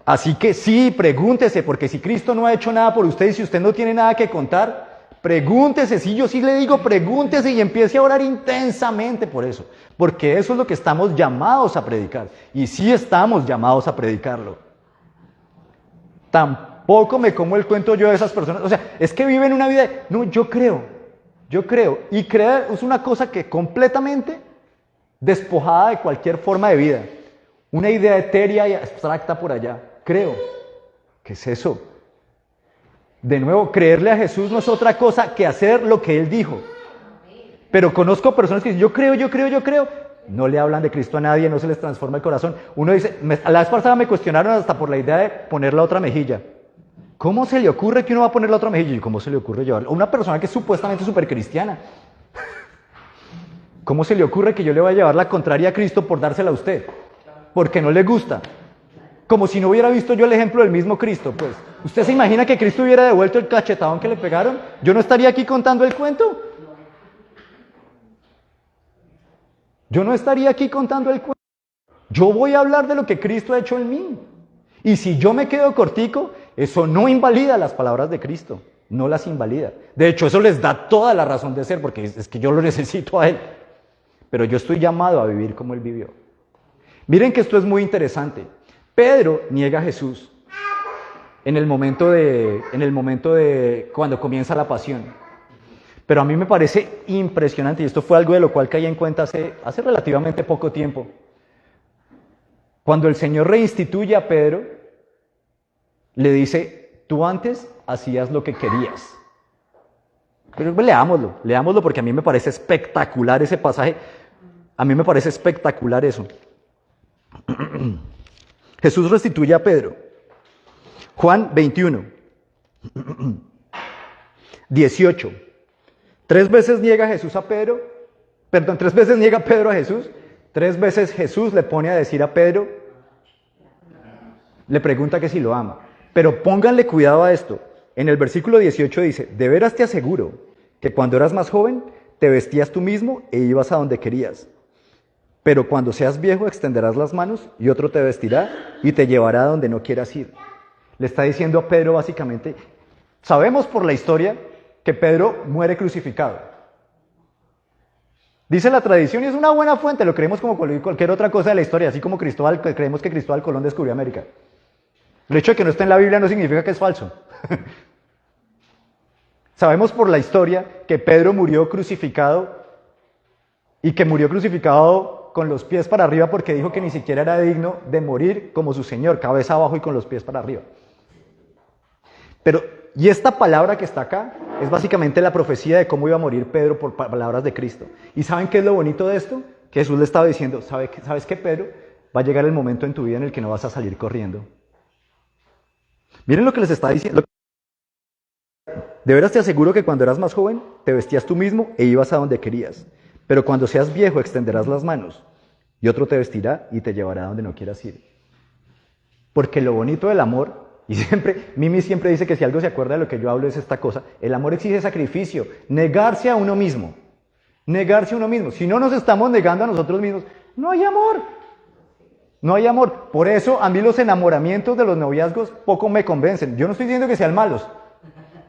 A: Así que sí, pregúntese, porque si Cristo no ha hecho nada por usted y si usted no tiene nada que contar, pregúntese. Sí, yo sí le digo, pregúntese y empiece a orar intensamente por eso. Porque eso es lo que estamos llamados a predicar. Y sí estamos llamados a predicarlo. Tampoco me como el cuento yo de esas personas. O sea, es que viven una vida de, no, yo creo. Y creer es una cosa que completamente despojada de cualquier forma de vida. Una idea etérea y abstracta por allá. Creo. ¿Qué es eso? De nuevo, creerle a Jesús no es otra cosa que hacer lo que Él dijo. Pero conozco personas que dicen, yo creo. No le hablan de Cristo a nadie, no se les transforma el corazón. Uno dice, la vez pasada me cuestionaron hasta por la idea de poner la otra mejilla. ¿Cómo se le ocurre que uno va a poner la otra mejilla? ¿Y cómo se le ocurre llevarla? Una persona que es supuestamente súper cristiana. ¿Cómo se le ocurre que yo le voy a llevar la contraria a Cristo por dársela a usted? Porque no le gusta. Como si no hubiera visto yo el ejemplo del mismo Cristo, pues. ¿Usted se imagina que Cristo hubiera devuelto el cachetadón que le pegaron? ¿Yo no estaría aquí contando el cuento? Yo no estaría aquí contando el cuento. Yo voy a hablar de lo que Cristo ha hecho en mí. Y si yo me quedo cortico, eso no invalida las palabras de Cristo. No las invalida. De hecho, eso les da toda la razón de ser, porque es que yo lo necesito a Él. Pero yo estoy llamado a vivir como Él vivió. Miren que esto es muy interesante. Pedro niega a Jesús en el momento de cuando comienza la pasión. Pero a mí me parece impresionante, y esto fue algo de lo cual caí en cuenta hace relativamente poco tiempo. Cuando el Señor reinstituye a Pedro, le dice, tú antes hacías lo que querías. Pero leámoslo porque a mí me parece espectacular ese pasaje. A mí me parece espectacular eso. Jesús restituye a Pedro. Juan 21, 18. 3 veces niega Pedro a Jesús. 3 veces Jesús le pone a decir a Pedro, le pregunta que si lo ama. Pero pónganle cuidado a esto. En el versículo 18 dice, de veras te aseguro que cuando eras más joven te vestías tú mismo e ibas a donde querías. Pero cuando seas viejo extenderás las manos y otro te vestirá y te llevará a donde no quieras ir. Le está diciendo a Pedro básicamente, sabemos por la historia que Pedro muere crucificado. Dice la tradición y es una buena fuente, lo creemos como cualquier otra cosa de la historia, así como creemos que Cristóbal Colón descubrió América. El hecho de que no esté en la Biblia no significa que es falso. Sabemos por la historia que Pedro murió crucificado y que murió crucificado con los pies para arriba porque dijo que ni siquiera era digno de morir como su Señor, cabeza abajo y con los pies para arriba. Pero, y esta palabra que está acá es básicamente la profecía de cómo iba a morir Pedro por palabras de Cristo. ¿Y saben qué es lo bonito de esto? Que Jesús le estaba diciendo, ¿sabes qué, Pedro? Va a llegar el momento en tu vida en el que no vas a salir corriendo. Miren lo que les está diciendo. De veras te aseguro que cuando eras más joven, te vestías tú mismo e ibas a donde querías. Pero cuando seas viejo, extenderás las manos y otro te vestirá y te llevará a donde no quieras ir. Porque lo bonito del amor, y Mimi siempre dice que si algo se acuerda de lo que yo hablo es esta cosa, el amor exige sacrificio, negarse a uno mismo. Negarse a uno mismo. Si no nos estamos negando a nosotros mismos, no hay amor. No hay amor. Por eso a mí los enamoramientos de los noviazgos poco me convencen. Yo no estoy diciendo que sean malos,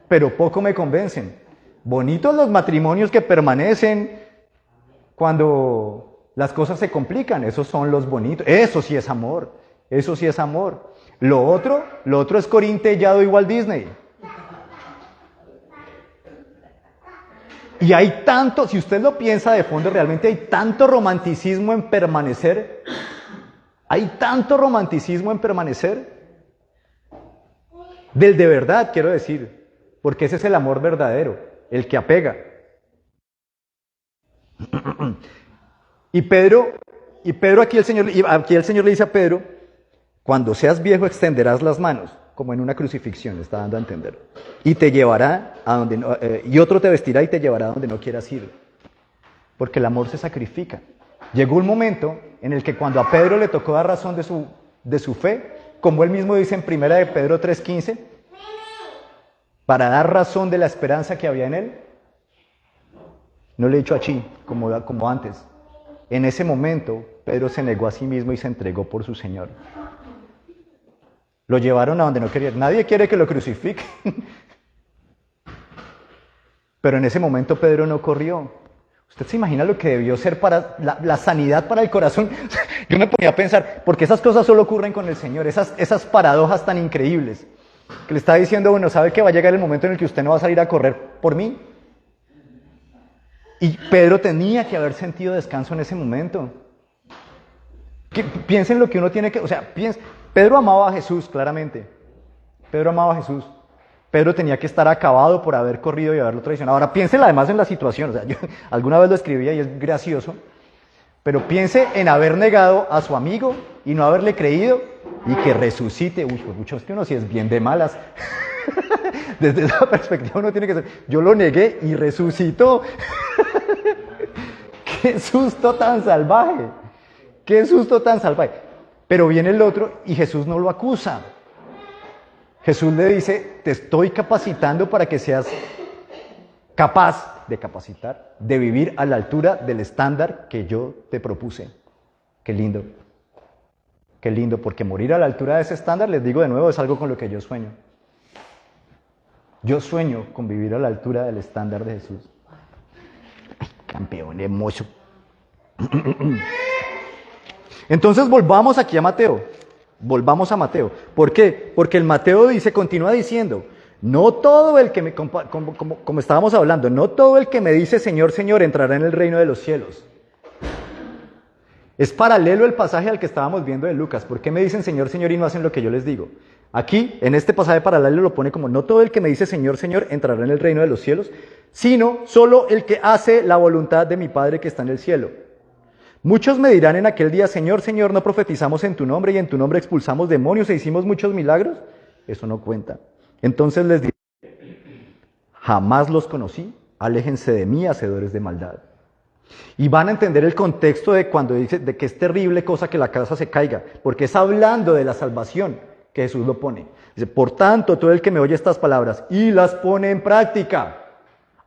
A: pero poco me convencen. Bonitos los matrimonios que permanecen cuando las cosas se complican. Esos son los bonitos. Eso sí es amor. Eso sí es amor. Lo otro es Corín Tellado igual Disney. Y hay tanto, si usted lo piensa de fondo, realmente hay tanto romanticismo en permanecer. Hay tanto romanticismo en permanecer. Del de verdad, quiero decir. Porque ese es el amor verdadero, el que apega. Y Pedro aquí el Señor le dice a Pedro, cuando seas viejo extenderás las manos, como en una crucifixión, le está dando a entender. Y te llevará a donde no, y otro te vestirá y te llevará a donde no quieras ir. Porque el amor se sacrifica. Llegó un momento en el que cuando a Pedro le tocó dar razón de su fe, como él mismo dice en 1 de Pedro 3:15, para dar razón de la esperanza que había en él, no le he dicho achí, como antes. En ese momento, Pedro se negó a sí mismo y se entregó por su Señor. Lo llevaron a donde no quería. Nadie quiere que lo crucifiquen. Pero en ese momento Pedro no corrió. ¿Usted se imagina lo que debió ser para la sanidad para el corazón? Yo me ponía a pensar, porque esas cosas solo ocurren con el Señor, esas paradojas tan increíbles. Que le está diciendo, bueno, ¿sabe que va a llegar el momento en el que usted no va a salir a correr por mí? Y Pedro tenía que haber sentido descanso en ese momento. Piensen lo que uno tiene que... O sea, Pedro amaba a Jesús, claramente. Pedro amaba a Jesús. Pedro tenía que estar acabado por haber corrido y haberlo traicionado. Ahora, piensen además en la situación. O sea, yo alguna vez lo escribía y es gracioso. Pero piense en haber negado a su amigo y no haberle creído y que resucite. Uy, pues muchos que uno sí es bien de malas. Desde esa perspectiva uno tiene que ser, yo lo negué y resucitó. ¡Qué susto tan salvaje! ¡Qué susto tan salvaje! Pero viene el otro y Jesús no lo acusa. Jesús le dice, te estoy capacitando para que seas capaz de capacitar, de vivir a la altura del estándar que yo te propuse. Qué lindo. Qué lindo, porque morir a la altura de ese estándar, les digo de nuevo, es algo con lo que yo sueño. Yo sueño con vivir a la altura del estándar de Jesús. Ay, campeón, hermoso. Entonces volvamos aquí a Mateo. Volvamos a Mateo. ¿Por qué? Porque el Mateo continúa diciendo, no todo el que me, como estábamos hablando, no todo el que me dice Señor, Señor entrará en el reino de los cielos. Es paralelo el pasaje al que estábamos viendo de Lucas. ¿Por qué me dicen Señor, Señor y no hacen lo que yo les digo? Aquí, en este pasaje paralelo lo pone como, no todo el que me dice Señor, Señor entrará en el reino de los cielos, sino solo el que hace la voluntad de mi Padre que está en el cielo. Muchos me dirán en aquel día, Señor, Señor, ¿no profetizamos en tu nombre y en tu nombre expulsamos demonios e hicimos muchos milagros? Eso no cuenta. Entonces les diré, jamás los conocí, aléjense de mí, hacedores de maldad. Y van a entender el contexto de cuando dice de que es terrible cosa que la casa se caiga, porque es hablando de la salvación que Jesús lo pone. Dice, por tanto, todo el que me oye estas palabras y las pone en práctica,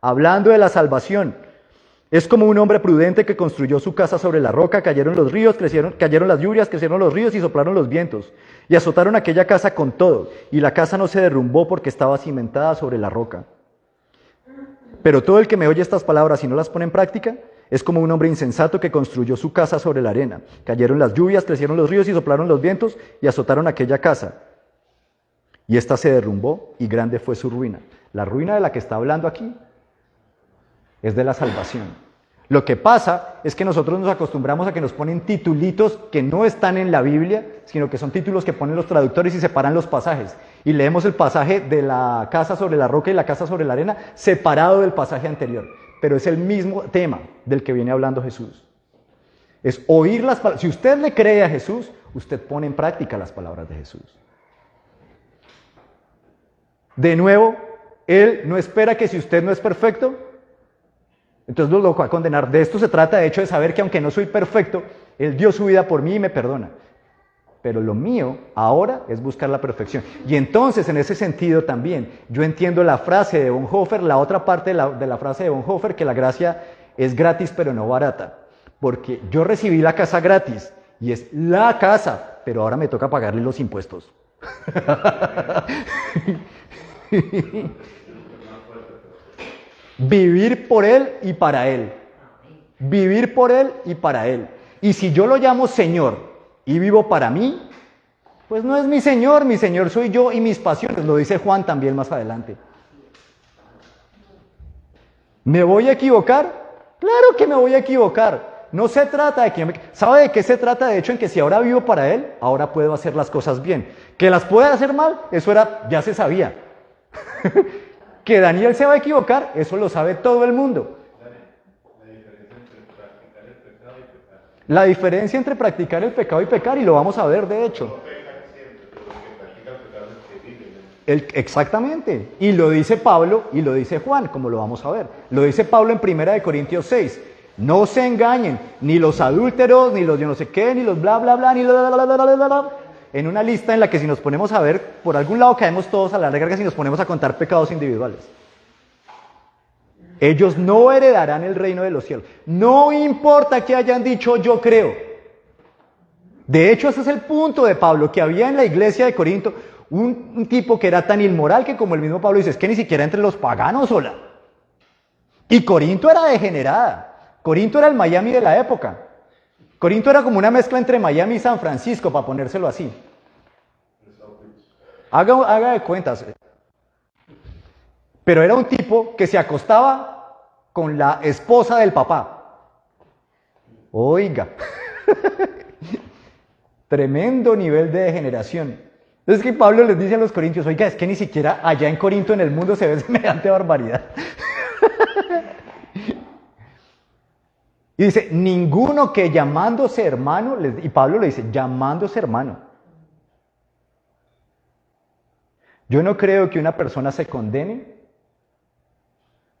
A: hablando de la salvación, es como un hombre prudente que construyó su casa sobre la roca, cayeron los ríos, cayeron las lluvias, crecieron los ríos y soplaron los vientos, y azotaron aquella casa con todo, y la casa no se derrumbó porque estaba cimentada sobre la roca. Pero todo el que me oye estas palabras y no las pone en práctica, es como un hombre insensato que construyó su casa sobre la arena. Cayeron las lluvias, crecieron los ríos y soplaron los vientos y azotaron aquella casa. Y ésta se derrumbó y grande fue su ruina. La ruina de la que está hablando aquí es de la salvación. Lo que pasa es que nosotros nos acostumbramos a que nos ponen titulitos que no están en la Biblia, sino que son títulos que ponen los traductores y separan los pasajes. Y leemos el pasaje de la casa sobre la roca y la casa sobre la arena separado del pasaje anterior. Pero es el mismo tema del que viene hablando Jesús. Es oír las palabras. Si usted le cree a Jesús, usted pone en práctica las palabras de Jesús. De nuevo, Él no espera que si usted no es perfecto, entonces lo va a condenar. De esto se trata, de hecho, de saber que aunque no soy perfecto, Él dio su vida por mí y me perdona. Pero lo mío ahora es buscar la perfección. Y entonces, en ese sentido también, yo entiendo la frase de Bonhoeffer, la otra parte de la frase de Bonhoeffer, que la gracia es gratis pero no barata. Porque yo recibí la casa gratis, y es la casa, pero ahora me toca pagarle los impuestos. Vivir por Él y para Él. Vivir por Él y para Él. Y si yo lo llamo Señor y vivo para mí, pues no es mi Señor soy yo y mis pasiones, lo dice Juan también más adelante. ¿Me voy a equivocar? Claro que me voy a equivocar. No se trata de que... ¿Sabe de qué se trata? De hecho, en que si ahora vivo para Él, ahora puedo hacer las cosas bien. ¿Que las pueda hacer mal? Eso ya se sabía. Que Daniel se va a equivocar, eso lo sabe todo el mundo. La diferencia entre practicar el pecado y pecar, y lo vamos a ver de hecho. Exactamente. Y lo dice Pablo y lo dice Juan, como lo vamos a ver. Lo dice Pablo en 1 Corintios 6. No se engañen, ni los adúlteros, ni los yo no sé qué, ni los bla bla bla, ni bla bla bla bla bla bla. En una lista en la que si nos ponemos a ver, por algún lado caemos todos a la larga si nos ponemos a contar pecados individuales. Ellos no heredarán el reino de los cielos. No importa que hayan dicho yo creo. De hecho, ese es el punto de Pablo, que había en la iglesia de Corinto un tipo que era tan inmoral que, como el mismo Pablo dice, es que ni siquiera entre los paganos sola. Y Corinto era degenerada. Corinto era el Miami de la época. Corinto era como una mezcla entre Miami y San Francisco, para ponérselo así. Haga de cuentas. Pero era un tipo que se acostaba con la esposa del papá. Oiga. Tremendo nivel de degeneración. Es que Pablo les dice a los corintios, oiga, es que ni siquiera allá en Corinto en el mundo se ve semejante barbaridad. Y dice, ninguno que llamándose hermano, y Pablo le dice, llamándose hermano. Yo no creo que una persona se condene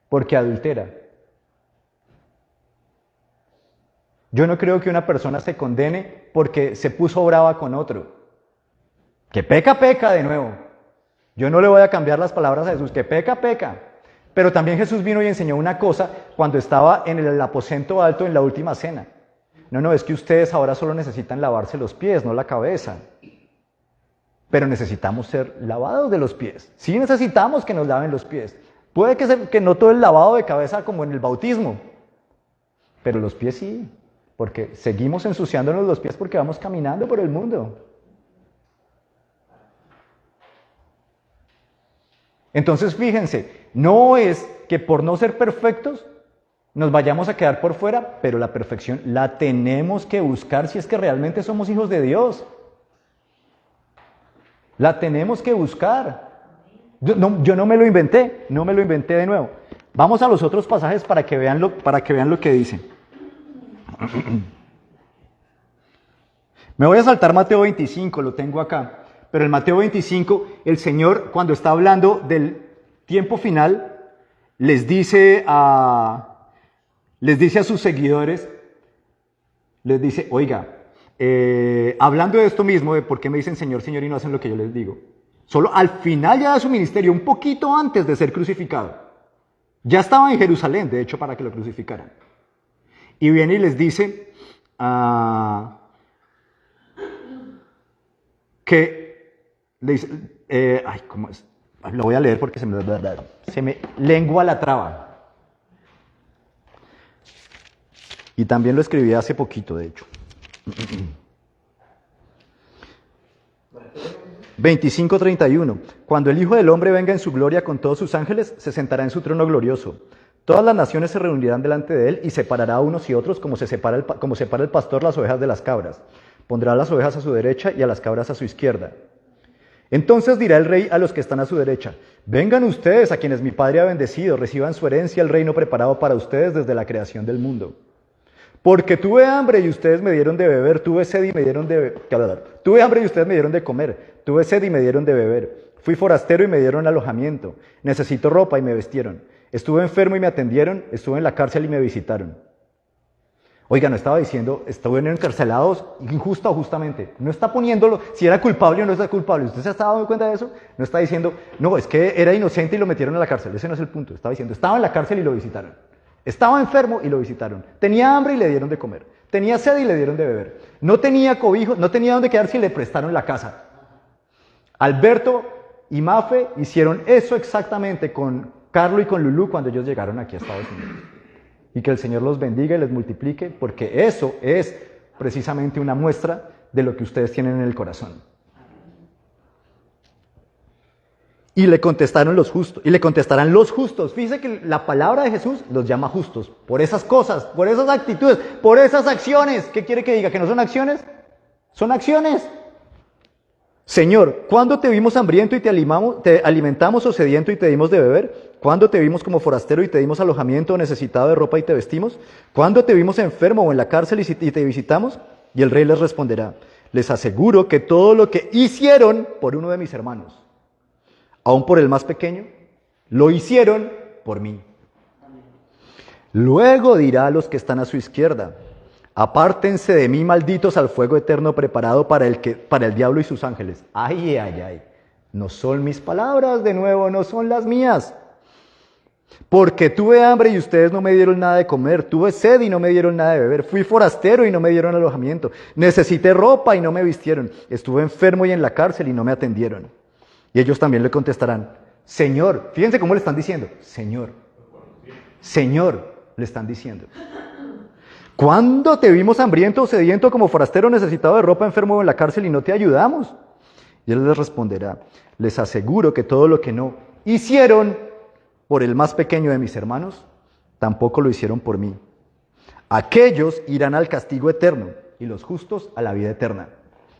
A: porque adultera. Yo no creo que una persona se condene porque se puso brava con otro. Que peca, peca de nuevo. Yo no le voy a cambiar las palabras a Jesús, que peca, peca. Pero también Jesús vino y enseñó una cosa cuando estaba en el aposento alto en la última cena. No, es que ustedes ahora solo necesitan lavarse los pies, no la cabeza. Pero necesitamos ser lavados de los pies. Sí necesitamos que nos laven los pies. Puede que no todo el lavado de cabeza como en el bautismo, pero los pies sí, porque seguimos ensuciándonos los pies porque vamos caminando por el mundo. Entonces fíjense, no es que por no ser perfectos nos vayamos a quedar por fuera, pero la perfección la tenemos que buscar si es que realmente somos hijos de Dios. La tenemos que buscar. Yo no me lo inventé, de nuevo. Vamos a los otros pasajes para que vean lo que dice. Me voy a saltar Mateo 25, lo tengo acá. Pero en Mateo 25, el Señor, cuando está hablando del tiempo final, les dice a sus seguidores, les dice, oiga, hablando de esto mismo, de por qué me dicen Señor, Señor y no hacen lo que yo les digo. Solo al final ya de su ministerio, un poquito antes de ser crucificado. Ya estaba en Jerusalén, de hecho, para que lo crucificaran. Y viene y les dice que le dice, ¿cómo es? Lo voy a leer porque se me lengua la traba. Y también lo escribí hace poquito, de hecho. 25:31. Cuando el Hijo del Hombre venga en su gloria con todos sus ángeles, se sentará en su trono glorioso. Todas las naciones se reunirán delante de él y separará a unos y otros como separa el pastor las ovejas de las cabras. Pondrá las ovejas a su derecha y a las cabras a su izquierda. Entonces dirá el rey a los que están a su derecha: vengan ustedes, a quienes mi Padre ha bendecido, reciban su herencia, el reino preparado para ustedes desde la creación del mundo. Porque tuve hambre y ustedes me dieron de beber, tuve sed y me dieron de tuve hambre y ustedes me dieron de comer, tuve sed y me dieron de beber, fui forastero y me dieron alojamiento, necesito ropa y me vestieron, estuve enfermo y me atendieron, estuve en la cárcel y me visitaron. Oiga, no estaba diciendo, estuvieron encarcelados injusta o justamente. No está poniéndolo, si era culpable o no está culpable. ¿Usted se ha dado cuenta de eso? No está diciendo, no, es que era inocente y lo metieron a la cárcel. Ese no es el punto. Estaba diciendo, estaba en la cárcel y lo visitaron. Estaba enfermo y lo visitaron. Tenía hambre y le dieron de comer. Tenía sed y le dieron de beber. No tenía cobijo, no tenía dónde quedarse y le prestaron la casa. Alberto y Mafe hicieron eso exactamente con Carlo y con Lulú cuando ellos llegaron aquí a Estados Unidos. Y que el Señor los bendiga y les multiplique, porque eso es precisamente una muestra de lo que ustedes tienen en el corazón. Y le contestaron los justos, y le contestarán los justos. Fíjese que la palabra de Jesús los llama justos, por esas cosas, por esas actitudes, por esas acciones. ¿Qué quiere que diga? ¿Que no son acciones? Son acciones. Señor, ¿cuándo te vimos hambriento y te alimentamos o sediento y te dimos de beber? ¿Cuándo te vimos como forastero y te dimos alojamiento o necesitado de ropa y te vestimos? ¿Cuándo te vimos enfermo o en la cárcel y te visitamos? Y el rey les responderá: les aseguro que todo lo que hicieron por uno de mis hermanos, aun por el más pequeño, lo hicieron por mí. Luego dirá a los que están a su izquierda: apártense de mí, malditos, al fuego eterno preparado para el diablo y sus ángeles. Ay, ay, ay. No son mis palabras, de nuevo, no son las mías. Porque tuve hambre y ustedes no me dieron nada de comer, tuve sed y no me dieron nada de beber, fui forastero y no me dieron alojamiento, necesité ropa y no me vistieron, estuve enfermo y en la cárcel y no me atendieron. Y ellos también le contestarán: Señor, fíjense cómo le están diciendo, Señor, Señor, le están diciendo. ¿Cuándo te vimos hambriento o sediento, como forastero, necesitado de ropa, enfermo o en la cárcel y no te ayudamos? Y él les responderá: les aseguro que todo lo que no hicieron por el más pequeño de mis hermanos, tampoco lo hicieron por mí. Aquellos irán al castigo eterno y los justos a la vida eterna.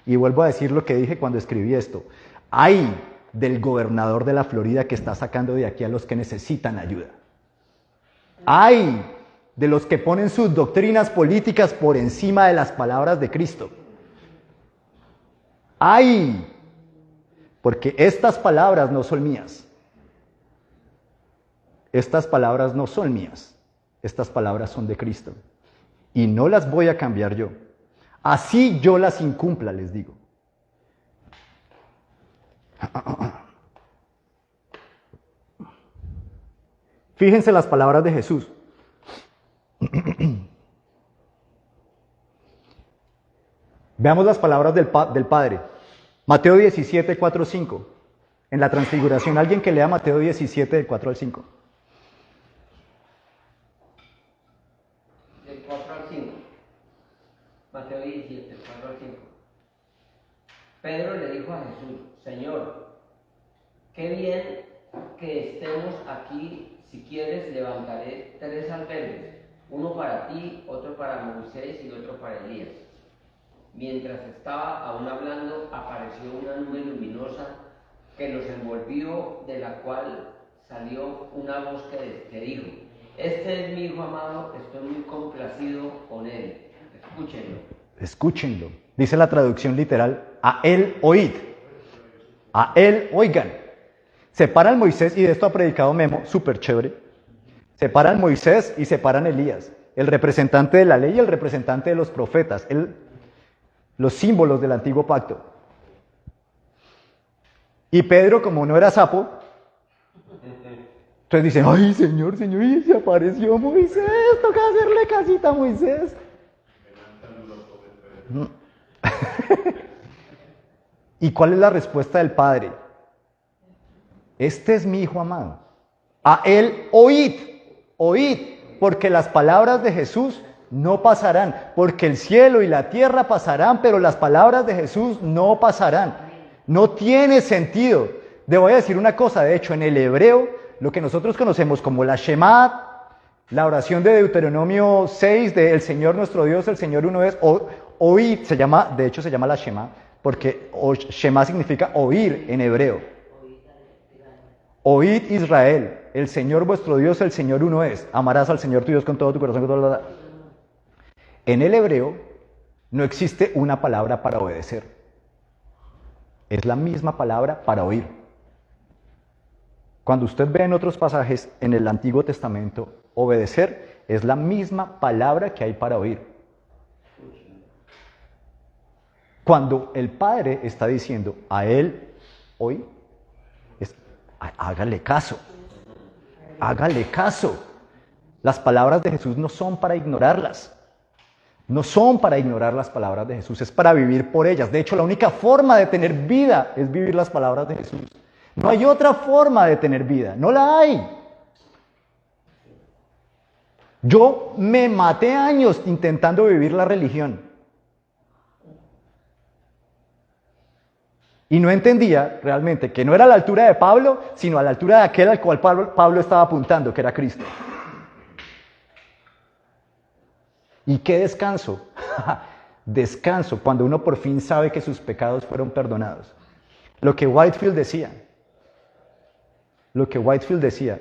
A: Y vuelvo a decir lo que dije cuando escribí esto: ay del gobernador de la Florida que está sacando de aquí a los que necesitan ayuda. Ay de los que ponen sus doctrinas políticas por encima de las palabras de Cristo. Ay, porque estas palabras no son mías. Estas palabras no son mías. Estas palabras son de Cristo. Y no las voy a cambiar yo. Así yo las incumpla, les digo. Fíjense las palabras de Jesús. Veamos las palabras del Padre. Mateo 17, 4, 5. En la transfiguración, alguien que lea Mateo 17, del 4 al 5.
E: Del 4 al 5. Mateo 17, 4 al 5. Pedro le dijo a Jesús: Señor, qué bien que estemos aquí. Si quieres, levantaré 3 albergues, uno para ti, otro para Moisés y otro para Elías. Mientras estaba aún hablando, apareció una nube luminosa que los envolvió, de la cual salió una voz que dijo: este es mi Hijo amado, estoy muy complacido con él. Escúchenlo.
A: Escúchenlo. Dice la traducción literal: a él oíd. A él oigan. Separan Moisés, y de esto ha predicado Memo, súper chévere. Separan Moisés y separan Elías, el representante de la ley y el representante de los profetas, los símbolos del antiguo pacto. Y Pedro, como no era sapo, entonces dice: ay, Señor, Señor, y se apareció Moisés, toca hacerle casita a Moisés. ¿Y cuál es la respuesta del Padre? Este es mi Hijo amado. A él oíd, oíd, porque las palabras de Jesús no pasarán, porque el cielo y la tierra pasarán, pero las palabras de Jesús no pasarán. No tiene sentido. Le voy a decir una cosa, de hecho, en el hebreo, lo que nosotros conocemos como la Shema, la oración de Deuteronomio 6, de el Señor nuestro Dios, el Señor uno es, oíd, de hecho se llama la Shema, porque Shema significa oír en hebreo. Oíd Israel, el Señor vuestro Dios, el Señor uno es. Amarás al Señor tu Dios con todo tu corazón, con toda la... En el hebreo no existe una palabra para obedecer. Es la misma palabra para oír. Cuando usted ve en otros pasajes en el Antiguo Testamento, obedecer es la misma palabra que hay para oír. Cuando el Padre está diciendo a él, oí, hágale caso. Hágale caso. Las palabras de Jesús no son para ignorarlas. No son para ignorar las palabras de Jesús, es para vivir por ellas. De hecho, la única forma de tener vida es vivir las palabras de Jesús. No hay otra forma de tener vida, no la hay. Yo me maté años intentando vivir la religión. Y no entendía realmente que no era a la altura de Pablo, sino a la altura de aquel al cual Pablo estaba apuntando, que era Cristo. ¿Y qué descanso? Descanso cuando uno por fin sabe que sus pecados fueron perdonados. Lo que Whitefield decía.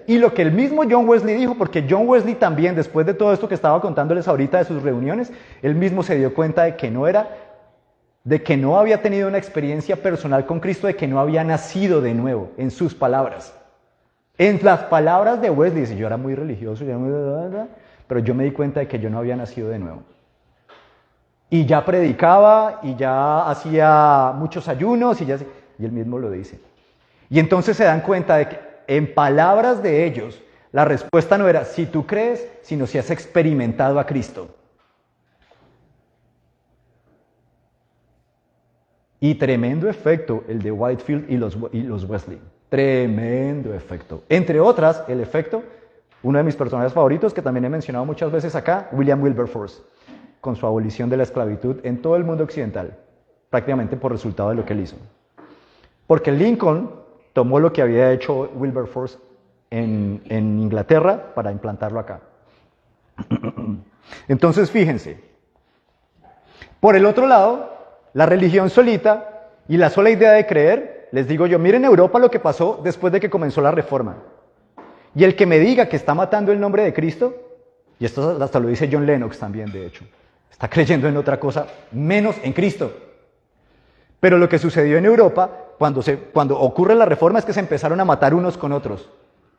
A: Y lo que el mismo John Wesley dijo, porque John Wesley también, después de todo esto que estaba contándoles ahorita de sus reuniones, él mismo se dio cuenta de que no había tenido una experiencia personal con Cristo, de que no había nacido de nuevo, en sus palabras. En las palabras de Wesley, dice, yo era muy religioso, pero yo me di cuenta de que yo no había nacido de nuevo. Y ya predicaba, y ya hacía muchos ayunos, y él mismo lo dice. Y entonces se dan cuenta de que en palabras de ellos, la respuesta no era si tú crees, sino si has experimentado a Cristo. Y tremendo efecto el de Whitefield y los Wesley. Tremendo efecto. Entre otras, el efecto, uno de mis personajes favoritos, que también he mencionado muchas veces acá, William Wilberforce, con su abolición de la esclavitud en todo el mundo occidental, prácticamente por resultado de lo que él hizo. Porque Lincoln tomó lo que había hecho Wilberforce en Inglaterra para implantarlo acá. Entonces, fíjense, por el otro lado, la religión solita y la sola idea de creer, les digo yo, miren Europa lo que pasó después de que comenzó la Reforma. Y el que me diga que está matando el nombre de Cristo, y esto hasta lo dice John Lennox también, de hecho, está creyendo en otra cosa, menos en Cristo. Pero lo que sucedió en Europa, cuando ocurre la Reforma, es que se empezaron a matar unos con otros.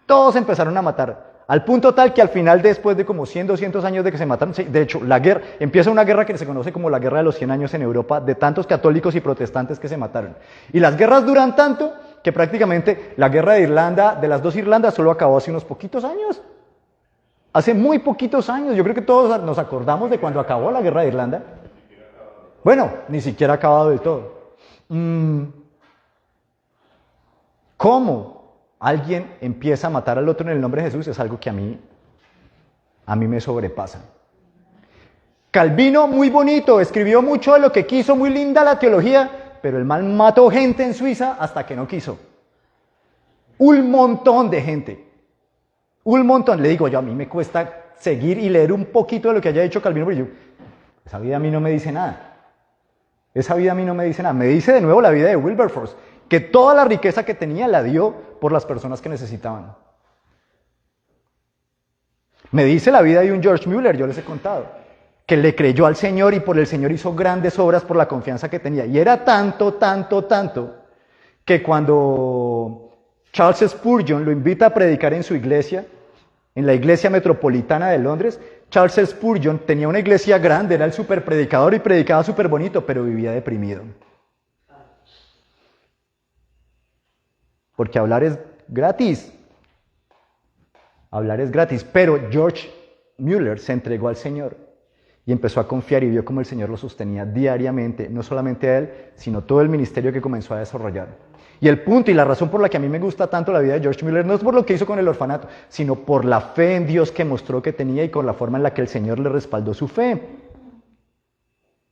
A: Todos empezaron a matar. Al punto tal que al final, después de como 100, 200 años de que se mataron, de hecho, empieza una guerra que se conoce como la Guerra de los 100 años en Europa, de tantos católicos y protestantes que se mataron. Y las guerras duran tanto que prácticamente la guerra de Irlanda, de las dos Irlandas, solo acabó hace unos poquitos años. Hace muy poquitos años. Yo creo que todos nos acordamos de cuando acabó la Guerra de Irlanda. Bueno, ni siquiera ha acabado del todo. ¿Cómo alguien empieza a matar al otro en el nombre de Jesús? Es algo que a mí me sobrepasa. Calvino, muy bonito, escribió mucho de lo que quiso, muy linda la teología, pero el mal mató gente en Suiza hasta que no quiso. Un montón de gente. Un montón. Le digo yo, a mí me cuesta seguir y leer un poquito de lo que haya dicho Calvino, pero esa vida a mí no me dice nada. Esa vida a mí no me dice nada. Me dice de nuevo la vida de Wilberforce, que toda la riqueza que tenía la dio por las personas que necesitaban. Me dice la vida de un George Mueller, yo les he contado, que le creyó al Señor y por el Señor hizo grandes obras por la confianza que tenía. Y era tanto, que cuando Charles Spurgeon lo invita a predicar en su iglesia, en la iglesia metropolitana de Londres, Charles Spurgeon tenía una iglesia grande, era el super predicador y predicaba súper bonito, pero vivía deprimido. Porque hablar es gratis. Hablar es gratis, pero George Mueller se entregó al Señor y empezó a confiar y vio cómo el Señor lo sostenía diariamente, no solamente a él, sino todo el ministerio que comenzó a desarrollar. Y el punto y la razón por la que a mí me gusta tanto la vida de George Mueller no es por lo que hizo con el orfanato, sino por la fe en Dios que mostró que tenía y con la forma en la que el Señor le respaldó su fe.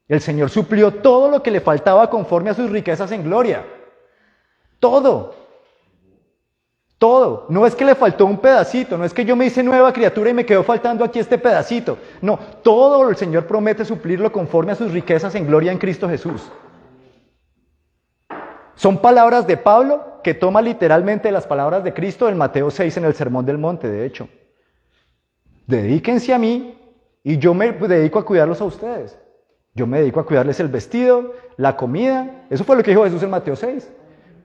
A: El Señor suplió todo lo que le faltaba conforme a sus riquezas en gloria. Todo. Todo. No es que le faltó un pedacito, no es que yo me hice nueva criatura y me quedó faltando aquí este pedacito. No, todo el Señor promete suplirlo conforme a sus riquezas en gloria en Cristo Jesús. Son palabras de Pablo que toma literalmente las palabras de Cristo en Mateo 6 en el Sermón del Monte, de hecho. Dedíquense a mí y yo me dedico a cuidarlos a ustedes. Yo me dedico a cuidarles el vestido, la comida. Eso fue lo que dijo Jesús en Mateo 6.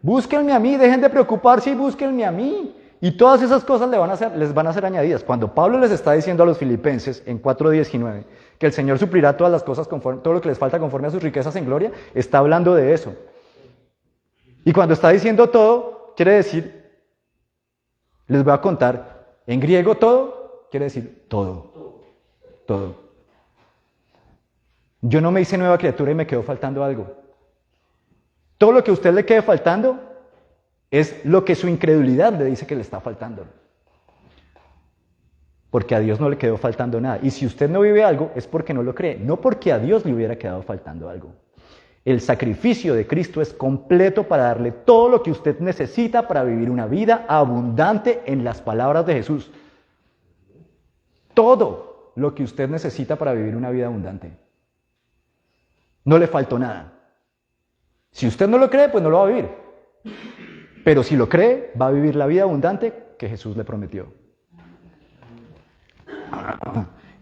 A: Búsquenme a mí, dejen de preocuparse y búsquenme a mí. Y todas esas cosas les van a ser añadidas. Cuando Pablo les está diciendo a los filipenses en 4:19 que el Señor suplirá todas las cosas, todo lo que les falta conforme a sus riquezas en gloria, está hablando de eso. Y cuando está diciendo todo, quiere decir, les voy a contar, en griego todo, quiere decir todo. Todo. Yo no me hice nueva criatura y me quedó faltando algo. Todo lo que a usted le quede faltando es lo que su incredulidad le dice que le está faltando. Porque a Dios no le quedó faltando nada. Y si usted no vive algo, es porque no lo cree, no porque a Dios le hubiera quedado faltando algo. El sacrificio de Cristo es completo para darle todo lo que usted necesita para vivir una vida abundante en las palabras de Jesús. Todo lo que usted necesita para vivir una vida abundante. No le faltó nada. Si usted no lo cree, pues no lo va a vivir. Pero si lo cree, va a vivir la vida abundante que Jesús le prometió.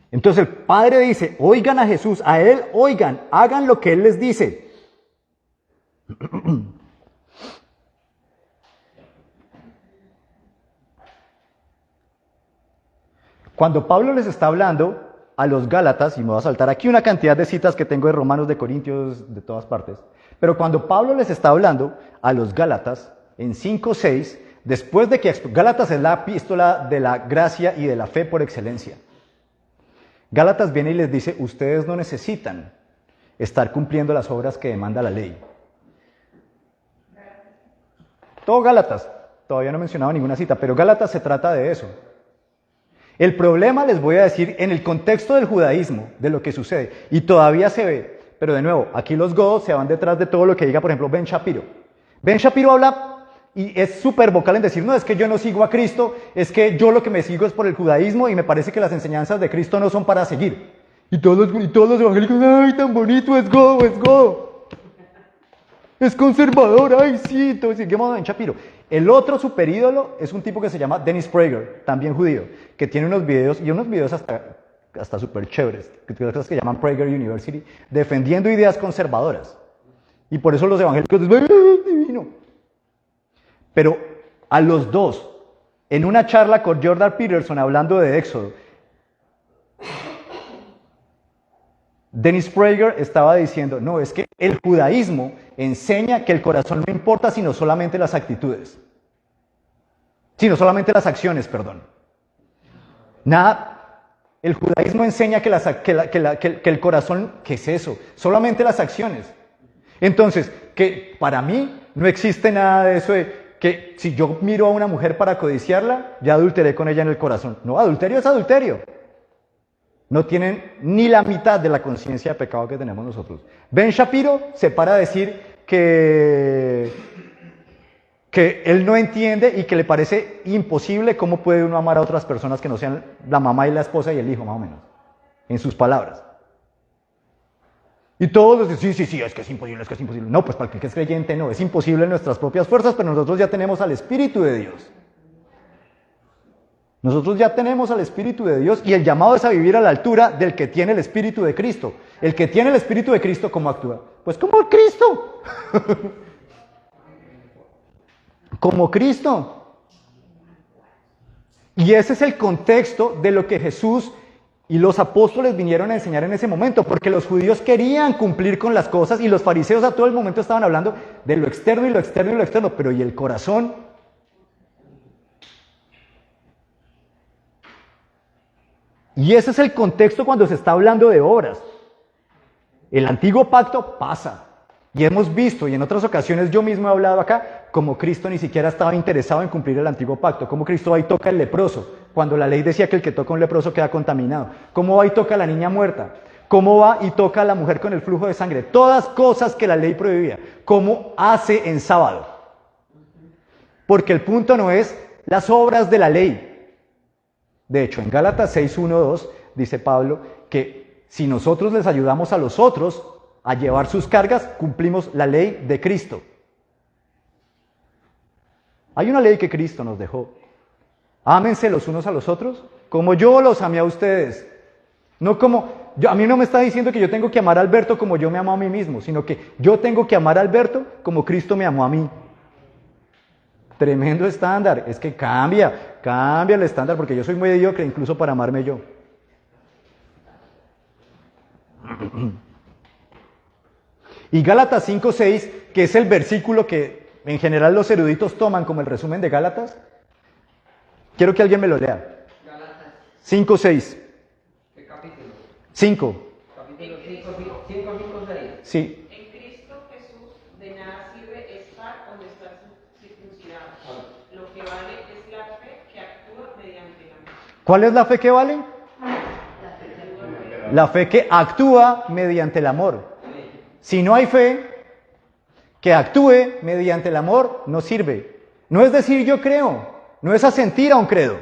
A: Entonces el Padre dice, oigan a Jesús, a Él oigan, hagan lo que Él les dice. Cuando Pablo les está hablando a los Gálatas, y me voy a saltar aquí una cantidad de citas que tengo de Romanos, de Corintios, de todas partes, pero cuando Pablo les está hablando a los Gálatas, en 5:6, después de que Gálatas es la epístola de la gracia y de la fe por excelencia. Gálatas viene y les dice, ustedes no necesitan estar cumpliendo las obras que demanda la ley. Todo Gálatas, todavía no he mencionado ninguna cita, pero Gálatas se trata de eso. El problema, les voy a decir, en el contexto del judaísmo, de lo que sucede, y todavía se ve, pero de nuevo, aquí los godos se van detrás de todo lo que diga, por ejemplo, Ben Shapiro. Ben Shapiro habla y es súper vocal en decir, no, es que yo no sigo a Cristo, es que yo lo que me sigo es por el judaísmo y me parece que las enseñanzas de Cristo no son para seguir. Y todos los evangélicos, ay, tan bonito, es godo, es godo. Es conservador, ay sí, entonces seguimos a Ben Shapiro. El otro superídolo es un tipo que se llama Dennis Prager, también judío, que tiene unos videos hasta súper chéveres, que llaman Prager University, defendiendo ideas conservadoras. Y por eso los evangélicos dicen, ¡ay, divino! Pero a los dos, en una charla con Jordan Peterson hablando de Éxodo, Dennis Prager estaba diciendo, no, es que el judaísmo enseña que el corazón no importa sino solamente las actitudes. Sino solamente las acciones, perdón. Nada, el judaísmo enseña que el corazón, ¿qué es eso? Solamente las acciones. Entonces, que para mí no existe nada de eso de que si yo miro a una mujer para codiciarla, ya adulteré con ella en el corazón. No, adulterio es adulterio. No tienen ni la mitad de la conciencia de pecado que tenemos nosotros. Ben Shapiro se para a decir que él no entiende y que le parece imposible cómo puede uno amar a otras personas que no sean la mamá y la esposa y el hijo, más o menos, en sus palabras. Y todos dicen, sí, es que es imposible, No, pues para el que es creyente no, es imposible en nuestras propias fuerzas, pero nosotros ya tenemos al Espíritu de Dios. Nosotros ya tenemos al Espíritu de Dios y el llamado es a vivir a la altura del que tiene el Espíritu de Cristo. El que tiene el Espíritu de Cristo, ¿cómo actúa? Pues como Cristo. Como Cristo. Y ese es el contexto de lo que Jesús y los apóstoles vinieron a enseñar en ese momento, porque los judíos querían cumplir con las cosas y los fariseos a todo el momento estaban hablando de lo externo y lo externo y lo externo, pero ¿y el corazón? Y ese es el contexto cuando se está hablando de obras. El antiguo pacto pasa. Y hemos visto, y en otras ocasiones yo mismo he hablado acá, como Cristo ni siquiera estaba interesado en cumplir el antiguo pacto. Como Cristo va y toca al leproso, cuando la ley decía que el que toca a un leproso queda contaminado. Cómo va y toca a la niña muerta. Cómo va y toca a la mujer con el flujo de sangre. Todas cosas que la ley prohibía. Cómo hace en sábado. porque el punto no es las obras de la ley. De hecho, en Gálatas 6:1-2 dice Pablo que si nosotros les ayudamos a los otros a llevar sus cargas, cumplimos la ley de Cristo. Hay una ley que Cristo nos dejó. Ámense los unos a los otros como yo los amé a ustedes. No como, a mí no me está diciendo que yo tengo que amar a Alberto como yo me amo a mí mismo, sino que yo tengo que amar a Alberto como Cristo me amó a mí. Tremendo estándar. Es que cambia el estándar, porque yo soy muy mediocre incluso para amarme yo. Y Gálatas 5:6, que es el versículo que en general los eruditos toman como el resumen de Gálatas, quiero que alguien me lo lea.
E: Gálatas,
A: 5:6.
E: ¿qué capítulo?
A: 5.
E: Capítulo 5:6.
A: Sí.
D: En Cristo Jesús de nada sirve estar donde está circuncidado. Lo que vale es la fe que actúa mediante el amor.
A: ¿Cuál es la fe que vale? La fe que actúa mediante el amor. Si no hay fe que actúe mediante el amor, no sirve. No es decir yo creo, no es asentir a un credo.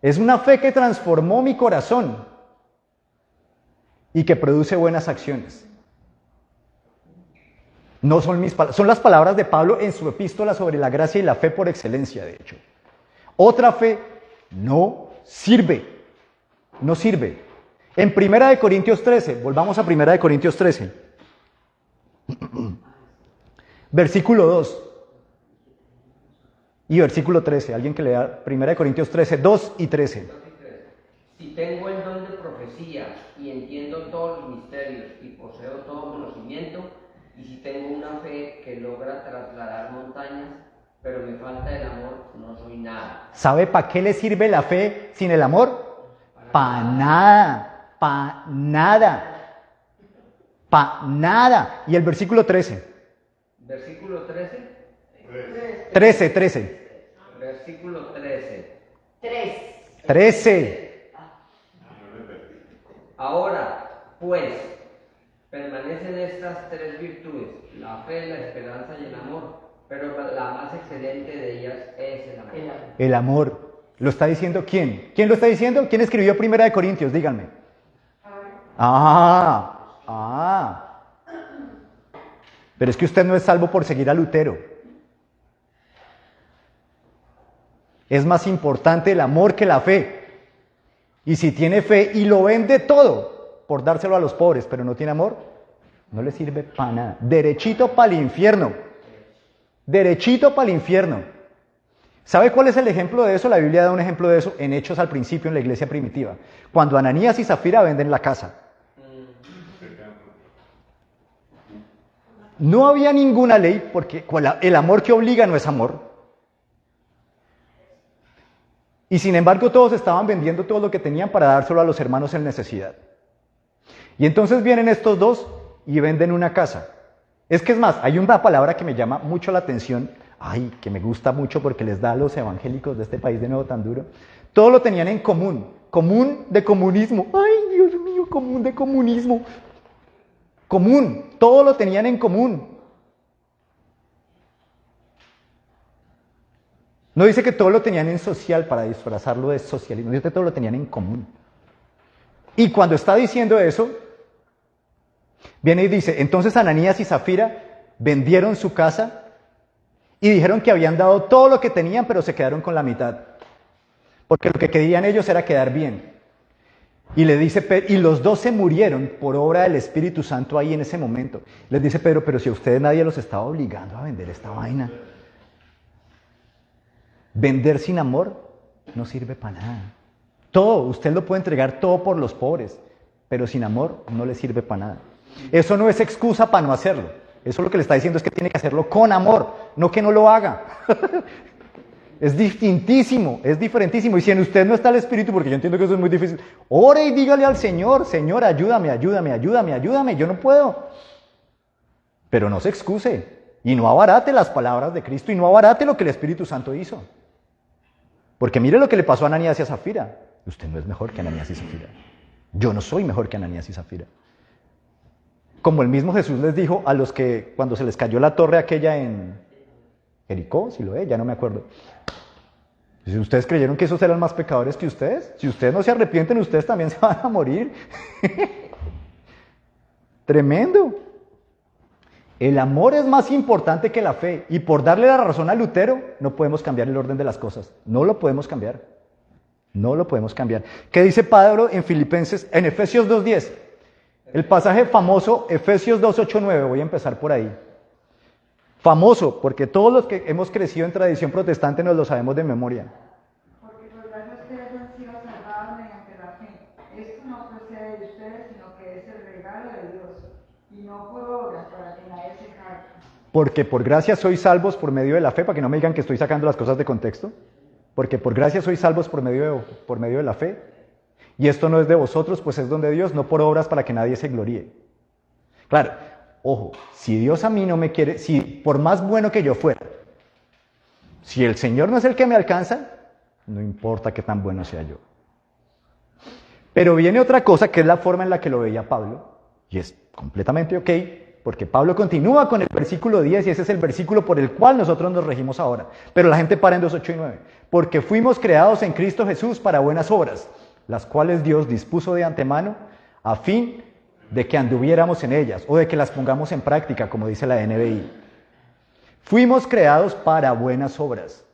A: Es una fe que transformó mi corazón y que produce buenas acciones. No son mis palabras, son las palabras de Pablo en su epístola sobre la gracia y la fe por excelencia, de hecho. Otra fe no sirve, no sirve. En 1 Corintios 13, volvamos a 1 Corintios 13, versículo 2 y versículo 13, alguien que lea 1 Corintios 13, 2 y 13.
E: Si tengo el don de profecía y entiendo todos los misterios y poseo todo conocimiento, y si tengo una fe que logra trasladar montañas, pero me falta el amor, no soy nada.
A: ¿Sabe para qué le sirve la fe sin el amor? Para nada. Pa' nada. Pa' nada. Y el versículo 13.
E: Versículo 13.
A: 13.
E: Versículo 13.
A: 13.
E: Ahora, pues, permanecen estas tres virtudes, la fe, la esperanza y el amor, pero la más excelente de ellas es el amor.
A: El amor. ¿Lo está diciendo quién? ¿Quién lo está diciendo? ¿Quién escribió 1 Corintios? Díganme. Pero es que usted no es salvo por seguir a Lutero. Es más importante el amor que la fe. Y si tiene fe y lo vende todo por dárselo a los pobres, pero no tiene amor, no le sirve para nada. Derechito para el infierno. Derechito para el infierno. ¿Sabe cuál es el ejemplo de eso? La Biblia da un ejemplo de eso en Hechos al principio en la iglesia primitiva. Cuando Ananías y Zafira venden la casa. No había ninguna ley porque el amor que obliga no es amor. Y sin embargo todos estaban vendiendo todo lo que tenían para dárselo a los hermanos en necesidad. Y entonces vienen estos dos y venden una casa. Es que es más, hay una palabra que me llama mucho la atención, que me gusta mucho porque les da a los evangélicos de este país de nuevo tan duro. Todo lo tenían en común. Común de comunismo. Ay, Dios mío, común de comunismo. Común, todo lo tenían en común. No dice que todo lo tenían en social para disfrazarlo de socialismo, dice que todo lo tenían en común. Y cuando está diciendo eso, viene y dice, entonces Ananías y Zafira vendieron su casa y dijeron que habían dado todo lo que tenían, pero se quedaron con la mitad. Porque lo que querían ellos era quedar bien. Y le dice, y los dos se murieron por obra del Espíritu Santo ahí en ese momento. Les dice Pedro, pero si a ustedes nadie los estaba obligando a vender esta vaina. Vender sin amor no sirve para nada. Todo, usted lo puede entregar todo por los pobres, pero sin amor no le sirve para nada. Eso no es excusa para no hacerlo. Eso lo que le está diciendo es que tiene que hacerlo con amor, no que no lo haga. Es distintísimo, es diferentísimo. Y si en usted no está el Espíritu, porque yo entiendo que eso es muy difícil, ore y dígale al Señor, Señor, ayúdame, yo no puedo. Pero no se excuse y no abarate las palabras de Cristo y no abarate lo que el Espíritu Santo hizo. Porque mire lo que le pasó a Ananías y a Zafira. Usted no es mejor que Ananías y Zafira. Yo no soy mejor que Ananías y Zafira. Como el mismo Jesús les dijo a los que cuando se les cayó la torre aquella en Jericó, Siloé, ya no me acuerdo. Si ustedes creyeron que esos eran más pecadores que ustedes, si ustedes no se arrepienten, ustedes también se van a morir. Tremendo. El amor es más importante que la fe. Y por darle la razón a Lutero, no podemos cambiar el orden de las cosas. No lo podemos cambiar. No lo podemos cambiar. ¿Qué dice Pablo en Efesios 2:10? El pasaje famoso, Efesios 2:8-9. Voy a empezar por ahí. Famoso, porque todos los que hemos crecido en tradición protestante nos lo sabemos de memoria.
F: Porque por gracia ustedes han sido salvados mediante la fe. Esto no procede de ustedes, sino que es el regalo de Dios, y no por obras, para que nadie se jacte.
A: Porque por gracia sois salvos por medio de la fe, para que no me digan que estoy sacando las cosas de contexto. Porque por gracia sois salvos por medio de la fe. Y esto no es de vosotros, pues es don de Dios, no por obras para que nadie se gloríe. Claro, ojo, si Dios a mí no me quiere, si por más bueno que yo fuera, si el Señor no es el que me alcanza, no importa qué tan bueno sea yo. Pero viene otra cosa que es la forma en la que lo veía Pablo, y es completamente ok, porque Pablo continúa con el versículo 10 y ese es el versículo por el cual nosotros nos regimos ahora. Pero la gente para en 2:8 y 9. Porque fuimos creados en Cristo Jesús para buenas obras, las cuales Dios dispuso de antemano a fin de que anduviéramos en ellas o de que las pongamos en práctica, como dice la NBI. Fuimos creados para buenas obras.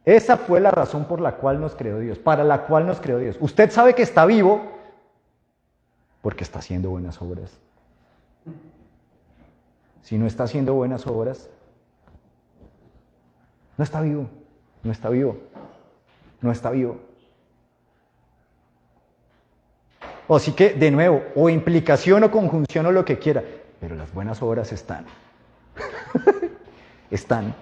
A: Esa fue la razón por la cual nos creó Dios, para la cual nos creó Dios. Usted sabe que está vivo porque está haciendo buenas obras. Si no está haciendo buenas obras, no está vivo, no está vivo, no está vivo. Así que, de nuevo, o implicación o conjunción o lo que quiera, pero las buenas obras están. Están.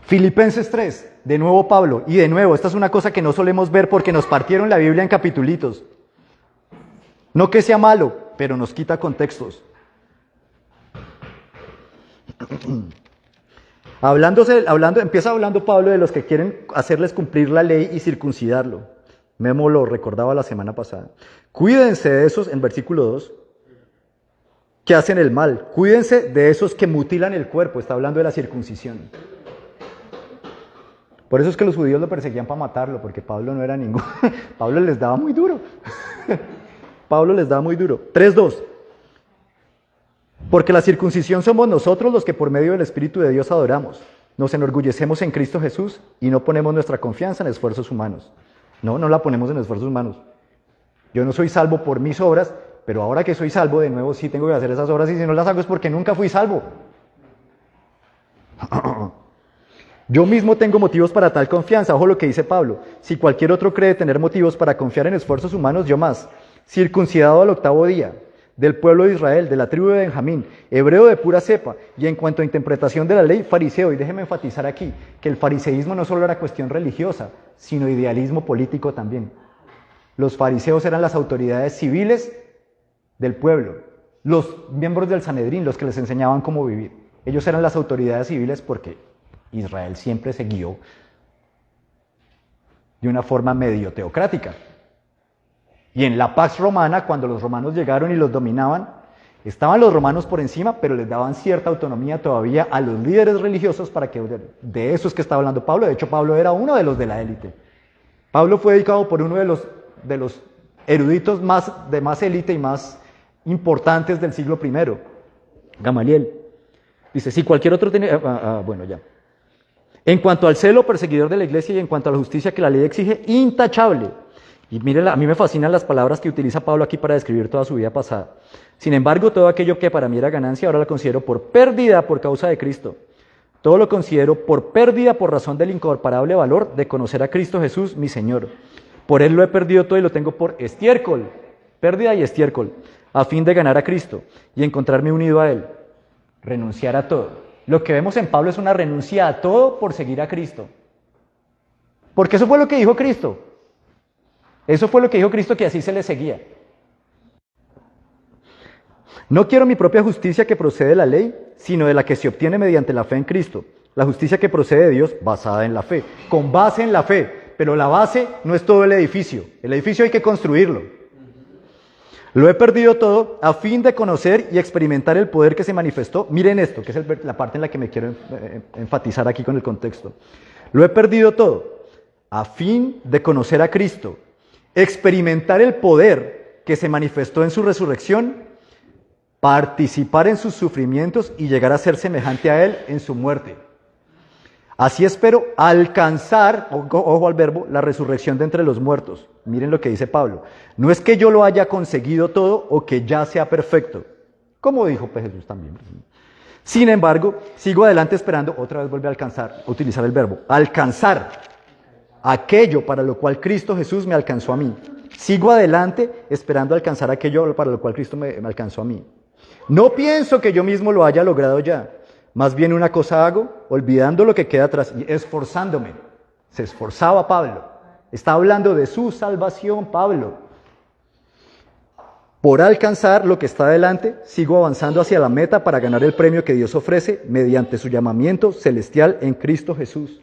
A: Filipenses 3, de nuevo Pablo, y de nuevo, esta es una cosa que no solemos ver porque nos partieron la Biblia en capitulitos. No que sea malo, pero nos quita contextos. Empieza hablando Pablo de los que quieren hacerles cumplir la ley y circuncidarlo. Memo lo recordaba la semana pasada. Cuídense de esos, en versículo 2, que hacen el mal. Cuídense de esos que mutilan el cuerpo. Está hablando de la circuncisión. Por eso es que los judíos lo perseguían para matarlo, porque Pablo no era ninguno. Pablo les daba muy duro. Pablo les daba muy duro. 3:2. Porque la circuncisión somos nosotros los que por medio del Espíritu de Dios adoramos. Nos enorgullecemos en Cristo Jesús y no ponemos nuestra confianza en esfuerzos humanos. No la ponemos en esfuerzos humanos. Yo no soy salvo por mis obras, pero ahora que soy salvo, de nuevo sí tengo que hacer esas obras y si no las hago es porque nunca fui salvo. Yo mismo tengo motivos para tal confianza. Ojo lo que dice Pablo. Si cualquier otro cree tener motivos para confiar en esfuerzos humanos, yo más. Circuncidado al 8º día, del pueblo de Israel, de la tribu de Benjamín, hebreo de pura cepa, y en cuanto a interpretación de la ley, fariseo. Y déjeme enfatizar aquí que el fariseísmo no solo era cuestión religiosa, sino idealismo político también. Los fariseos eran las autoridades civiles del pueblo, los miembros del Sanedrín, los que les enseñaban cómo vivir. Ellos eran las autoridades civiles porque Israel siempre se guió de una forma medio teocrática. Y en la Pax Romana, cuando los romanos llegaron y los dominaban, estaban los romanos por encima, pero les daban cierta autonomía todavía a los líderes religiosos para que, de eso es que está hablando Pablo. De hecho, Pablo era uno de los de la élite. Pablo fue dedicado por uno de los eruditos de más élite y más importantes del siglo I, Gamaliel. Dice, si cualquier otro tiene... bueno, ya. En cuanto al celo perseguidor de la iglesia y en cuanto a la justicia que la ley exige, intachable. Y miren, a mí me fascinan las palabras que utiliza Pablo aquí para describir toda su vida pasada. Sin embargo, todo aquello que para mí era ganancia, ahora lo considero por pérdida por causa de Cristo. Todo lo considero por pérdida por razón del incomparable valor de conocer a Cristo Jesús, mi Señor. Por Él lo he perdido todo y lo tengo por estiércol, pérdida y estiércol, a fin de ganar a Cristo y encontrarme unido a Él. Renunciar a todo. Lo que vemos en Pablo es una renuncia a todo por seguir a Cristo. Porque eso fue lo que dijo Cristo. Eso fue lo que dijo Cristo, que así se le seguía. No quiero mi propia justicia que procede de la ley, sino de la que se obtiene mediante la fe en Cristo. La justicia que procede de Dios basada en la fe, con base en la fe. Pero la base no es todo el edificio hay que construirlo. Lo he perdido todo a fin de conocer y experimentar el poder que se manifestó. Miren esto, que es la parte en la que me quiero enfatizar aquí con el contexto. Lo he perdido todo a fin de conocer a Cristo, experimentar el poder que se manifestó en su resurrección, participar en sus sufrimientos y llegar a ser semejante a Él en su muerte. Así espero alcanzar, ojo al verbo, la resurrección de entre los muertos. Miren lo que dice Pablo. No es que yo lo haya conseguido todo o que ya sea perfecto, como dijo pues Jesús también. Sin embargo, sigo adelante esperando, otra vez vuelve a alcanzar, a utilizar el verbo, alcanzar aquello para lo cual Cristo Jesús me alcanzó a mí. Sigo adelante esperando alcanzar aquello para lo cual Cristo me alcanzó a mí. No pienso que yo mismo lo haya logrado ya. Más bien una cosa hago, olvidando lo que queda atrás y esforzándome. Se esforzaba Pablo. Está hablando de su salvación, Pablo. Por alcanzar lo que está adelante, sigo avanzando hacia la meta para ganar el premio que Dios ofrece mediante su llamamiento celestial en Cristo Jesús.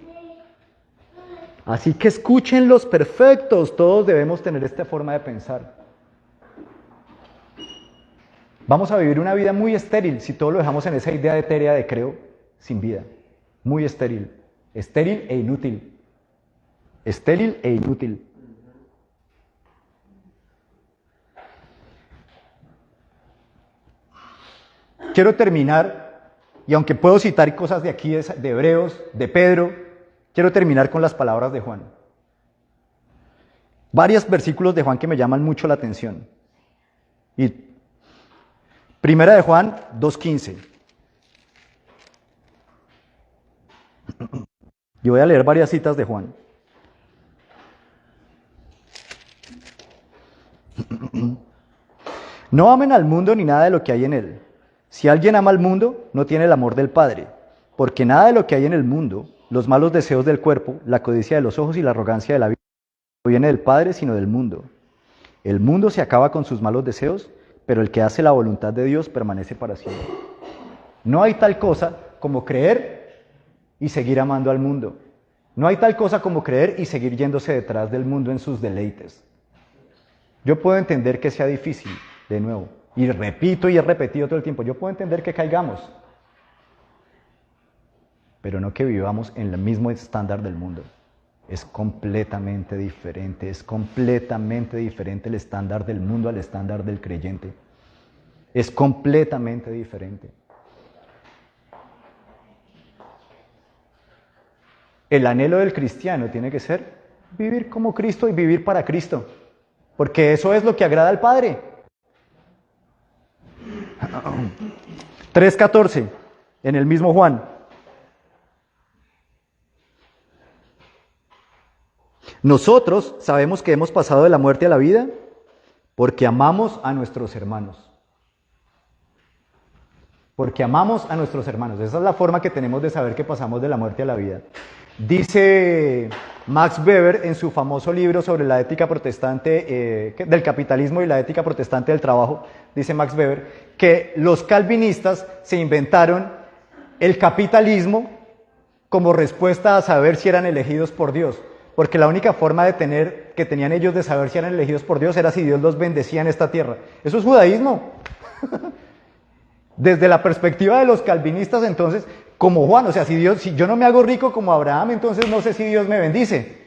A: Así que escuchen los perfectos, todos debemos tener esta forma de pensar. Vamos a vivir una vida muy estéril si todo lo dejamos en esa idea etérea de creo sin vida. Muy estéril. Estéril e inútil. Estéril e inútil. Quiero terminar, y aunque puedo citar cosas de aquí, de Hebreos, de Pedro, quiero terminar con las palabras de Juan. Varios versículos de Juan que me llaman mucho la atención. Y Primera de Juan 2:15. Y voy a leer varias citas de Juan. No amen al mundo ni nada de lo que hay en él. Si alguien ama al mundo, no tiene el amor del Padre, porque nada de lo que hay en el mundo, los malos deseos del cuerpo, la codicia de los ojos y la arrogancia de la vida, no viene del Padre, sino del mundo. El mundo se acaba con sus malos deseos, pero el que hace la voluntad de Dios permanece para siempre. No hay tal cosa como creer y seguir amando al mundo. No hay tal cosa como creer y seguir yéndose detrás del mundo en sus deleites. Yo puedo entender que sea difícil, de nuevo, y repito y he repetido todo el tiempo, yo puedo entender que caigamos, pero no que vivamos en el mismo estándar del mundo. Es completamente diferente el estándar del mundo al estándar del creyente. Es completamente diferente. El anhelo del cristiano tiene que ser vivir como Cristo y vivir para Cristo, porque eso es lo que agrada al Padre. 3:14, en el mismo Juan. Nosotros sabemos que hemos pasado de la muerte a la vida porque amamos a nuestros hermanos. Porque amamos a nuestros hermanos. Esa es la forma que tenemos de saber que pasamos de la muerte a la vida. Dice Max Weber en su famoso libro sobre la ética protestante del capitalismo y la ética protestante del trabajo, dice Max Weber, que los calvinistas se inventaron el capitalismo como respuesta a saber si eran elegidos por Dios. Porque la única forma que tenían ellos de saber si eran elegidos por Dios era si Dios los bendecía en esta tierra. Eso es judaísmo. Desde la perspectiva de los calvinistas, entonces, como Juan, o sea, si yo no me hago rico como Abraham, entonces no sé si Dios me bendice.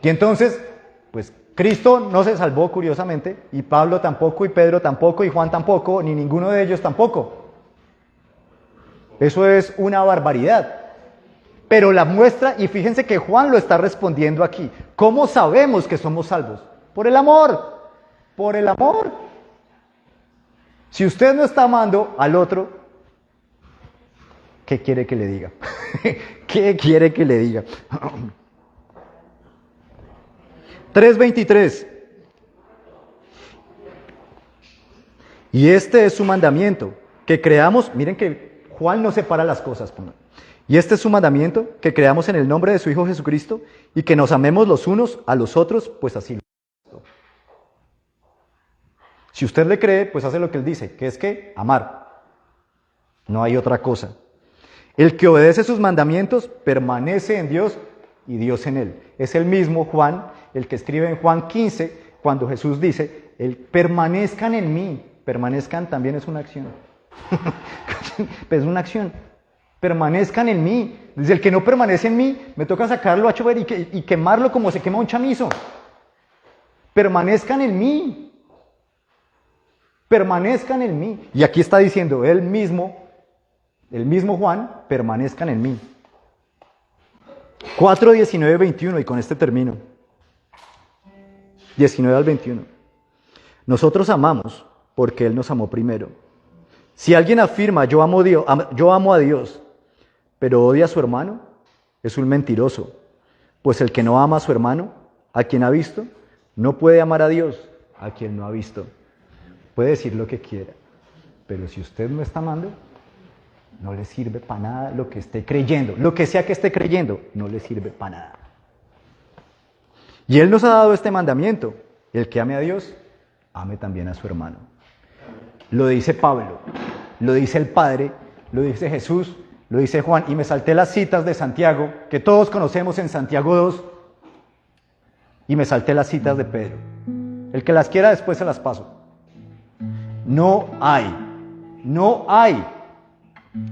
A: Y entonces, pues Cristo no se salvó, curiosamente, y Pablo tampoco, y Pedro tampoco, y Juan tampoco, ni ninguno de ellos tampoco. Eso es una barbaridad. Pero la muestra, y fíjense que Juan lo está respondiendo aquí. ¿Cómo sabemos que somos salvos? Por el amor. Por el amor. Si usted no está amando al otro, ¿qué quiere que le diga? ¿Qué quiere que le diga? 3:23. Y este es su mandamiento, que creamos, miren que Juan no separa las cosas, y este es su mandamiento, que creamos en el nombre de su Hijo Jesucristo y que nos amemos los unos a los otros, pues así lo hizo. Si usted le cree, pues hace lo que él dice, que es que amar. No hay otra cosa. El que obedece sus mandamientos permanece en Dios y Dios en él. Es el mismo Juan, el que escribe en Juan 15, cuando Jesús dice, el permanezcan en mí. Permanezcan también es una acción. Es una acción. Permanezcan en mí. Dice, el que no permanece en mí, me toca sacarlo a chover y quemarlo como se quema un chamizo. Permanezcan en mí. Permanezcan en mí. Y aquí está diciendo, el mismo Juan, permanezcan en mí. 4, 19, 21, y con este termino. 19 al 21. Nosotros amamos porque Él nos amó primero. Si alguien afirma, yo amo a Dios, pero odia a su hermano, es un mentiroso. Pues el que no ama a su hermano, a quien ha visto, no puede amar a Dios, a quien no ha visto. Puede decir lo que quiera, pero si usted no está amando, no le sirve para nada lo que esté creyendo. Lo que sea que esté creyendo, no le sirve para nada. Y Él nos ha dado este mandamiento. El que ame a Dios, ame también a su hermano. Lo dice Pablo, lo dice el Padre, lo dice Jesús, lo dice Juan. Y me salté las citas de Santiago, que todos conocemos en Santiago 2. Y me salté las citas de Pedro. El que las quiera después se las paso. No hay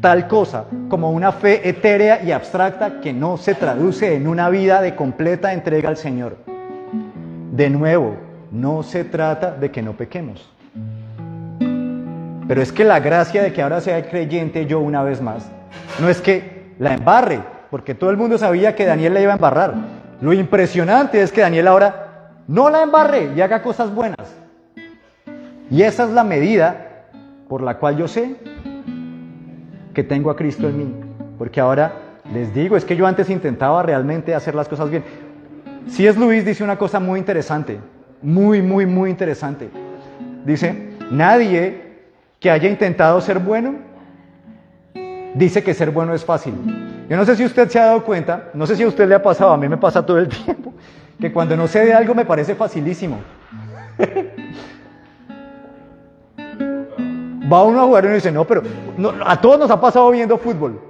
A: tal cosa como una fe etérea y abstracta que no se traduce en una vida de completa entrega al Señor. De nuevo, no se trata de que no pequemos. Pero es que la gracia de que ahora sea creyente yo una vez más, no es que la embarre, porque todo el mundo sabía que Daniel la iba a embarrar. Lo impresionante es que Daniel ahora no la embarre y haga cosas buenas. Y esa es la medida por la cual yo sé que tengo a Cristo en mí. Porque ahora les digo, es que yo antes intentaba realmente hacer las cosas bien. C.S. Lewis dice una cosa muy interesante, muy interesante. Dice, nadie que haya intentado ser bueno, dice que ser bueno es fácil. Yo no sé si usted se ha dado cuenta, no sé si a usted le ha pasado, a mí me pasa todo el tiempo, que cuando no sé de algo me parece facilísimo. Va uno a jugar y uno dice, no, pero no, a todos nos ha pasado viendo fútbol.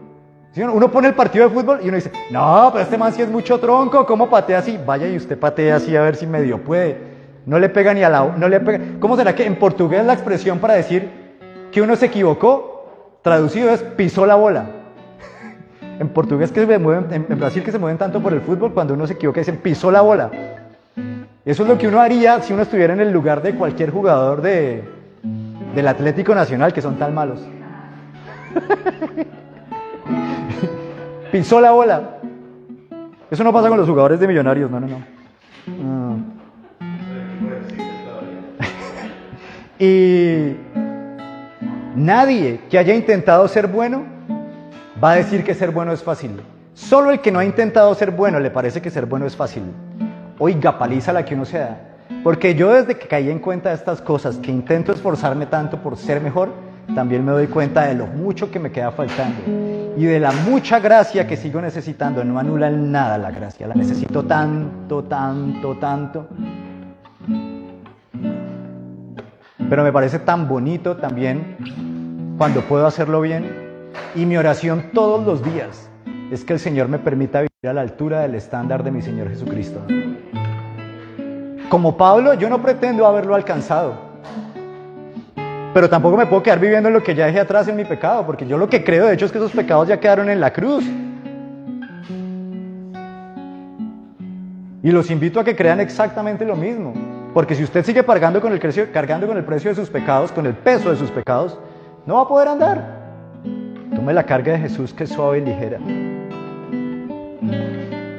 A: ¿Sí? Uno pone el partido de fútbol y uno dice, no, pero este man sí es mucho tronco, ¿cómo patea así? Vaya y usted patea así a ver si medio puede. No le pega ni a la... No le pega. ¿Cómo será que en portugués la expresión para decir que uno se equivocó, traducido es pisó la bola? En portugués que se mueven, en Brasil que se mueven tanto por el fútbol, cuando uno se equivoca dicen pisó la bola. Eso es lo que uno haría si uno estuviera en el lugar de cualquier jugador del Atlético Nacional, que son tan malos. Pisó la bola. Eso no pasa con los jugadores de Millonarios, no. Y nadie que haya intentado ser bueno va a decir que ser bueno es fácil. Solo el que no ha intentado ser bueno le parece que ser bueno es fácil. Oiga, paliza la que uno se da. Porque yo desde que caí en cuenta de estas cosas, que intento esforzarme tanto por ser mejor, también me doy cuenta de lo mucho que me queda faltando. Y de la mucha gracia que sigo necesitando. No anula en nada la gracia, la necesito tanto. Pero me parece tan bonito también cuando puedo hacerlo bien. Y mi oración todos los días es que el Señor me permita vivir a la altura del estándar de mi Señor Jesucristo. Como Pablo, yo no pretendo haberlo alcanzado. Pero tampoco me puedo quedar viviendo en lo que ya dejé atrás en mi pecado, porque yo lo que creo de hecho es que esos pecados ya quedaron en la cruz. Y los invito a que crean exactamente lo mismo. Porque si usted sigue cargando con el precio de sus pecados, con el peso de sus pecados, no va a poder andar. Tome la carga de Jesús, que es suave y ligera,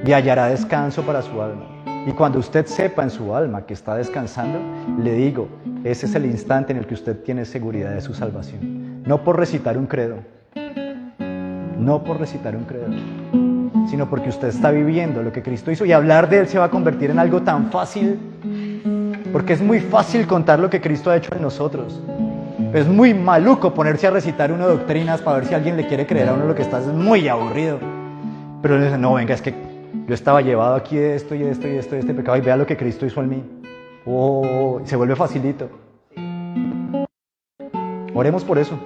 A: y hallará descanso para su alma. Y cuando usted sepa en su alma que está descansando, le digo, ese es el instante en el que usted tiene seguridad de su salvación. No por recitar un credo, sino porque usted está viviendo lo que Cristo hizo, y hablar de Él se va a convertir en algo tan fácil, porque es muy fácil contar lo que Cristo ha hecho en nosotros. Es muy maluco ponerse a recitar una doctrinas para ver si alguien le quiere creer a uno lo que está, es muy aburrido. Pero él dice, no, venga, es que yo estaba llevado aquí de esto y de esto y de esto, de este pecado, y vea lo que Cristo hizo en mí. Oh, y se vuelve facilito. Oremos por eso.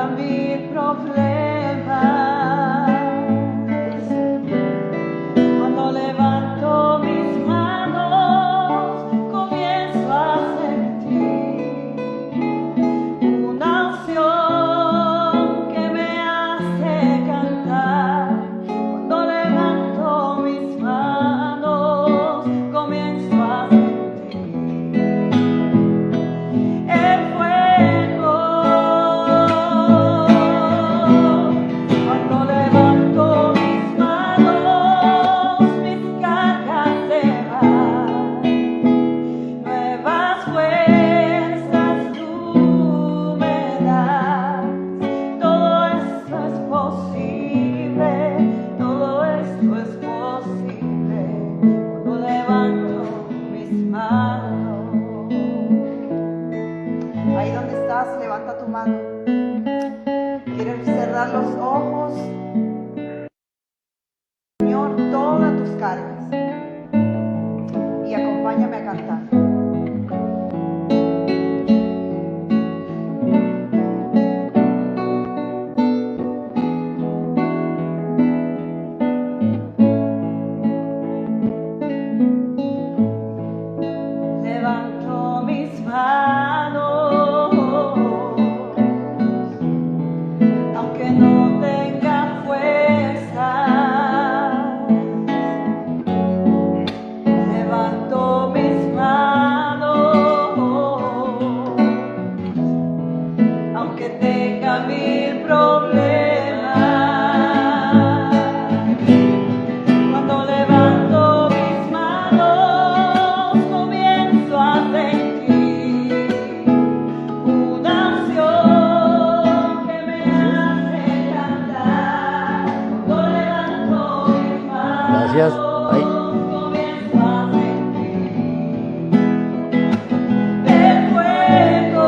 B: tenga mil problemas. Cuando levanto mis manos, comienzo a sentir una unción que me hace cantar. Cuando levanto mis manos, comienzo a sentir el fuego. Cuando levanto mis manos, mis cargas se van. Nuevas fuerzas tú me das. Todo esto es posible, todo esto es posible. Cuando levanto mis manos. Ahí donde estás, levanta tu mano. ¿Quieres cerrar los ojos? Señor, todas tus cargas. Y acompáñame a cantar. Levanto mis manos, aunque no tenga fuerza. Levanto mis manos, aunque tenga mil problemas. Cuando levanto mis manos, comienzo a sentir una unción que me hace cantar. Cuando levanto mis manos,
A: Gracias. Ahí.
B: comienzo a sentir el fuego.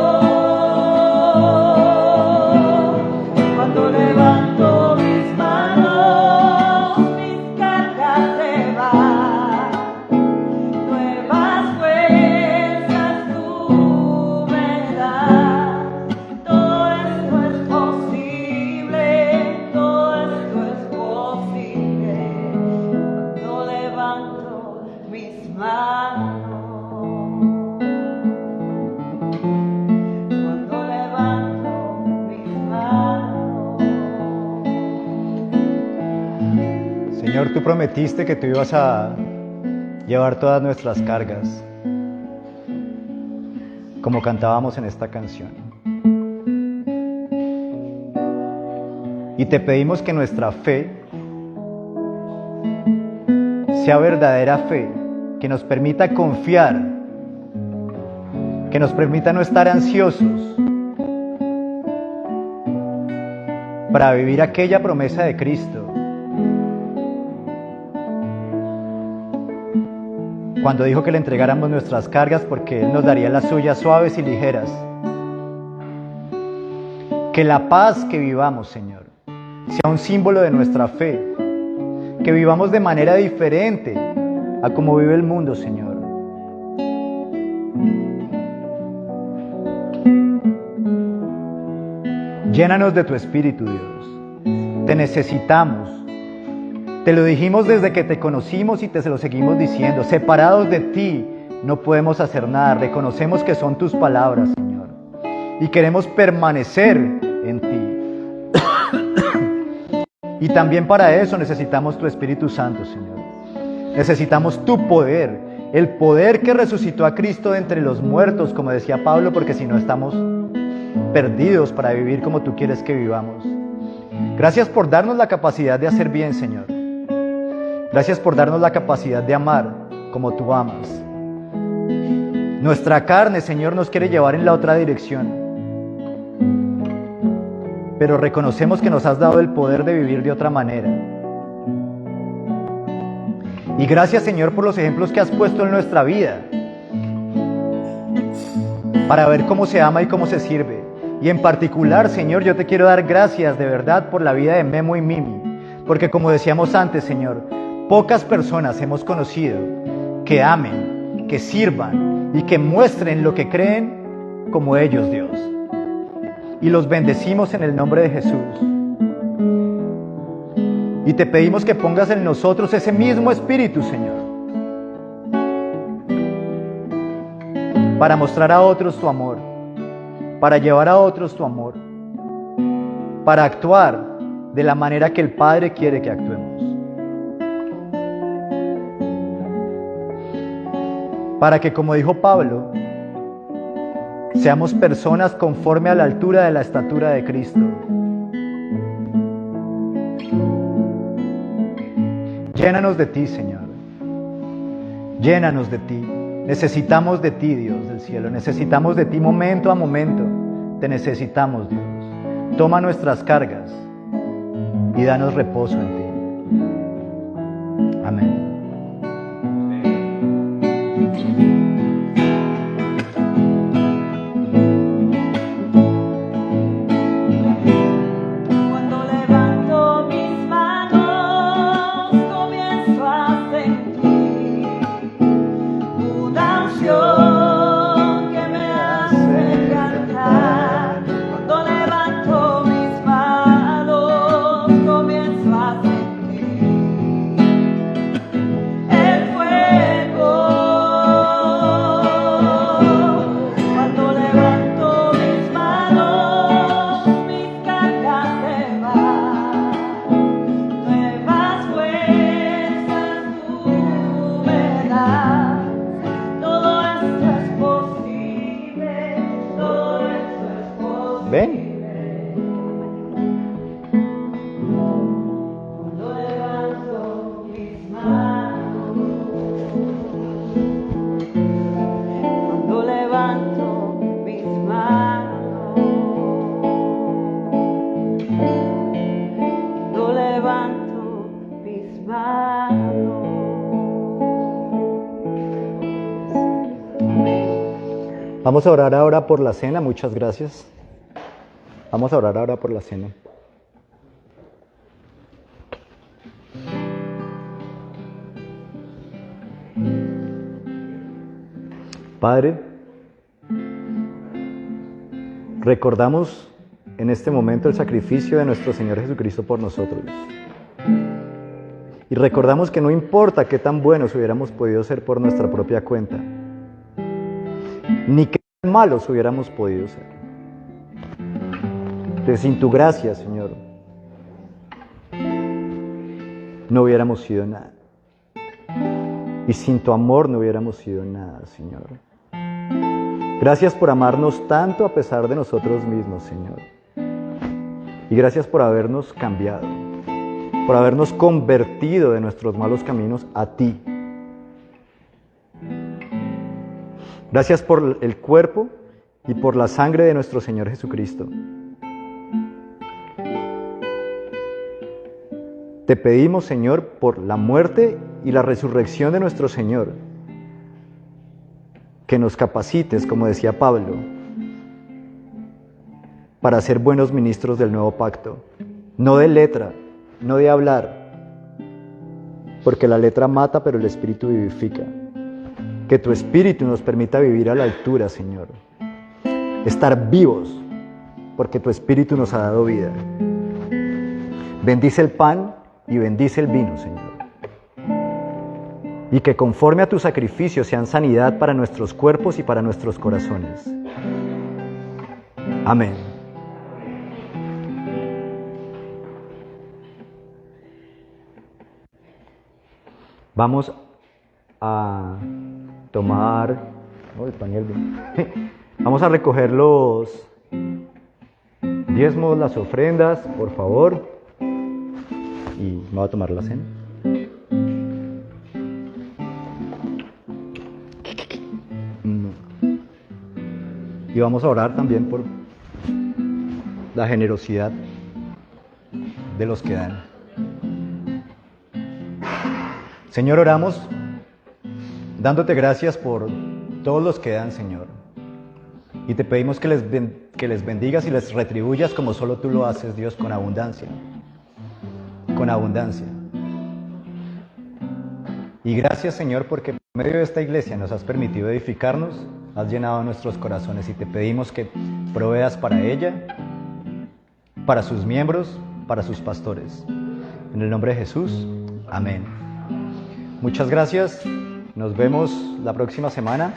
B: Cuando levanto mis manos, mis cargas se van. Nuevas fuerzas tú me das. Todo esto es posible, todo esto es posible. Cuando levanto mis manos. Cuando levanto mis manos.
A: Señor, tú prometiste que tú ibas a llevar todas nuestras cargas, como cantábamos en esta canción. Y te pedimos que nuestra fe sea verdadera fe, que nos permita confiar, que nos permita no estar ansiosos para vivir aquella promesa de Cristo. Cuando dijo que le entregáramos nuestras cargas porque Él nos daría las suyas suaves y ligeras. Que la paz que vivamos, Señor, sea un símbolo de nuestra fe. Que vivamos de manera diferente a como vive el mundo, Señor. Llénanos de tu Espíritu, Dios. Te necesitamos. Te lo dijimos desde que te conocimos y te se lo seguimos diciendo. Separados de ti no podemos hacer nada. Reconocemos que son tus palabras, Señor. Y queremos permanecer en ti. Y también para eso necesitamos tu Espíritu Santo, Señor. Necesitamos tu poder. El poder que resucitó a Cristo de entre los muertos, como decía Pablo, porque si no estamos perdidos para vivir como tú quieres que vivamos. Gracias por darnos la capacidad de hacer bien, Señor. Gracias por darnos la capacidad de amar como tú amas. Nuestra carne, Señor, nos quiere llevar en la otra dirección. Pero reconocemos que nos has dado el poder de vivir de otra manera. Y gracias, Señor, por los ejemplos que has puesto en nuestra vida, para ver cómo se ama y cómo se sirve. Y en particular, Señor, yo te quiero dar gracias de verdad por la vida de Memo y Mimi, porque como decíamos antes, Señor, pocas personas hemos conocido que amen, que sirvan y que muestren lo que creen como ellos, Dios. y los bendecimos en el nombre de Jesús. Y te pedimos que pongas en nosotros ese mismo espíritu, Señor, para mostrar a otros tu amor, para llevar a otros tu amor, para actuar de la manera que el Padre quiere que actuemos. Para que, como dijo Pablo, seamos personas conforme a la altura de la estatura de Cristo. Llénanos de ti, Señor. Llénanos de ti. Necesitamos de ti, Dios del cielo. Necesitamos de ti momento a momento. Te necesitamos, Dios. Toma nuestras cargas y danos reposo en ti. Amén.
G: Cuando levanto mis manos, comienzo a sentir una unción que me hace cantar. Cuando levanto mis manos, comienzo a sentir el fuego. Cuando levanto mis manos, mis cargas se van. Nuevas fuerzas tú me das. Todo esto es posible, todo esto es posible.
A: Ven.
G: Cuando levanto mis manos, cuando levanto mis manos, cuando levanto mis manos.
A: Vamos a orar ahora por la cena. Muchas gracias. Vamos a orar ahora por la cena. Padre, recordamos en este momento el sacrificio de nuestro Señor Jesucristo por nosotros. Y recordamos que no importa qué tan buenos hubiéramos podido ser por nuestra propia cuenta, ni qué tan malos hubiéramos podido ser. Que sin tu gracia, Señor, no hubiéramos sido nada. Y sin tu amor no hubiéramos sido nada, Señor. Gracias por amarnos tanto a pesar de nosotros mismos, Señor. Y gracias por habernos cambiado, por habernos convertido de nuestros malos caminos a ti. Gracias por el cuerpo y por la sangre de nuestro Señor Jesucristo. Te pedimos, Señor, por la muerte y la resurrección de nuestro Señor, que nos capacites, como decía Pablo, para ser buenos ministros del nuevo pacto, no de letra, no de hablar, porque la letra mata, pero el Espíritu vivifica. Que tu Espíritu nos permita vivir a la altura, Señor, estar vivos, porque tu Espíritu nos ha dado vida. Bendice el pan y bendice el vino, Señor. Y que conforme a tu sacrificio sean sanidad para nuestros cuerpos y para nuestros corazones. Amén. Vamos a tomar el pan y el vino. Vamos a recoger los diezmos, las ofrendas, por favor. Y me voy a tomar la cena. Y vamos a orar también por la generosidad de los que dan. Señor, oramos dándote gracias por todos los que dan, Señor. Y te pedimos que les bendigas y les retribuyas como solo tú lo haces, Dios, con abundancia. Con abundancia. Y gracias, Señor, porque por medio de esta iglesia nos has permitido edificarnos, has llenado nuestros corazones y te pedimos que proveas para ella, para sus miembros, para sus pastores. En el nombre de Jesús, amén. Muchas gracias, nos vemos la próxima semana.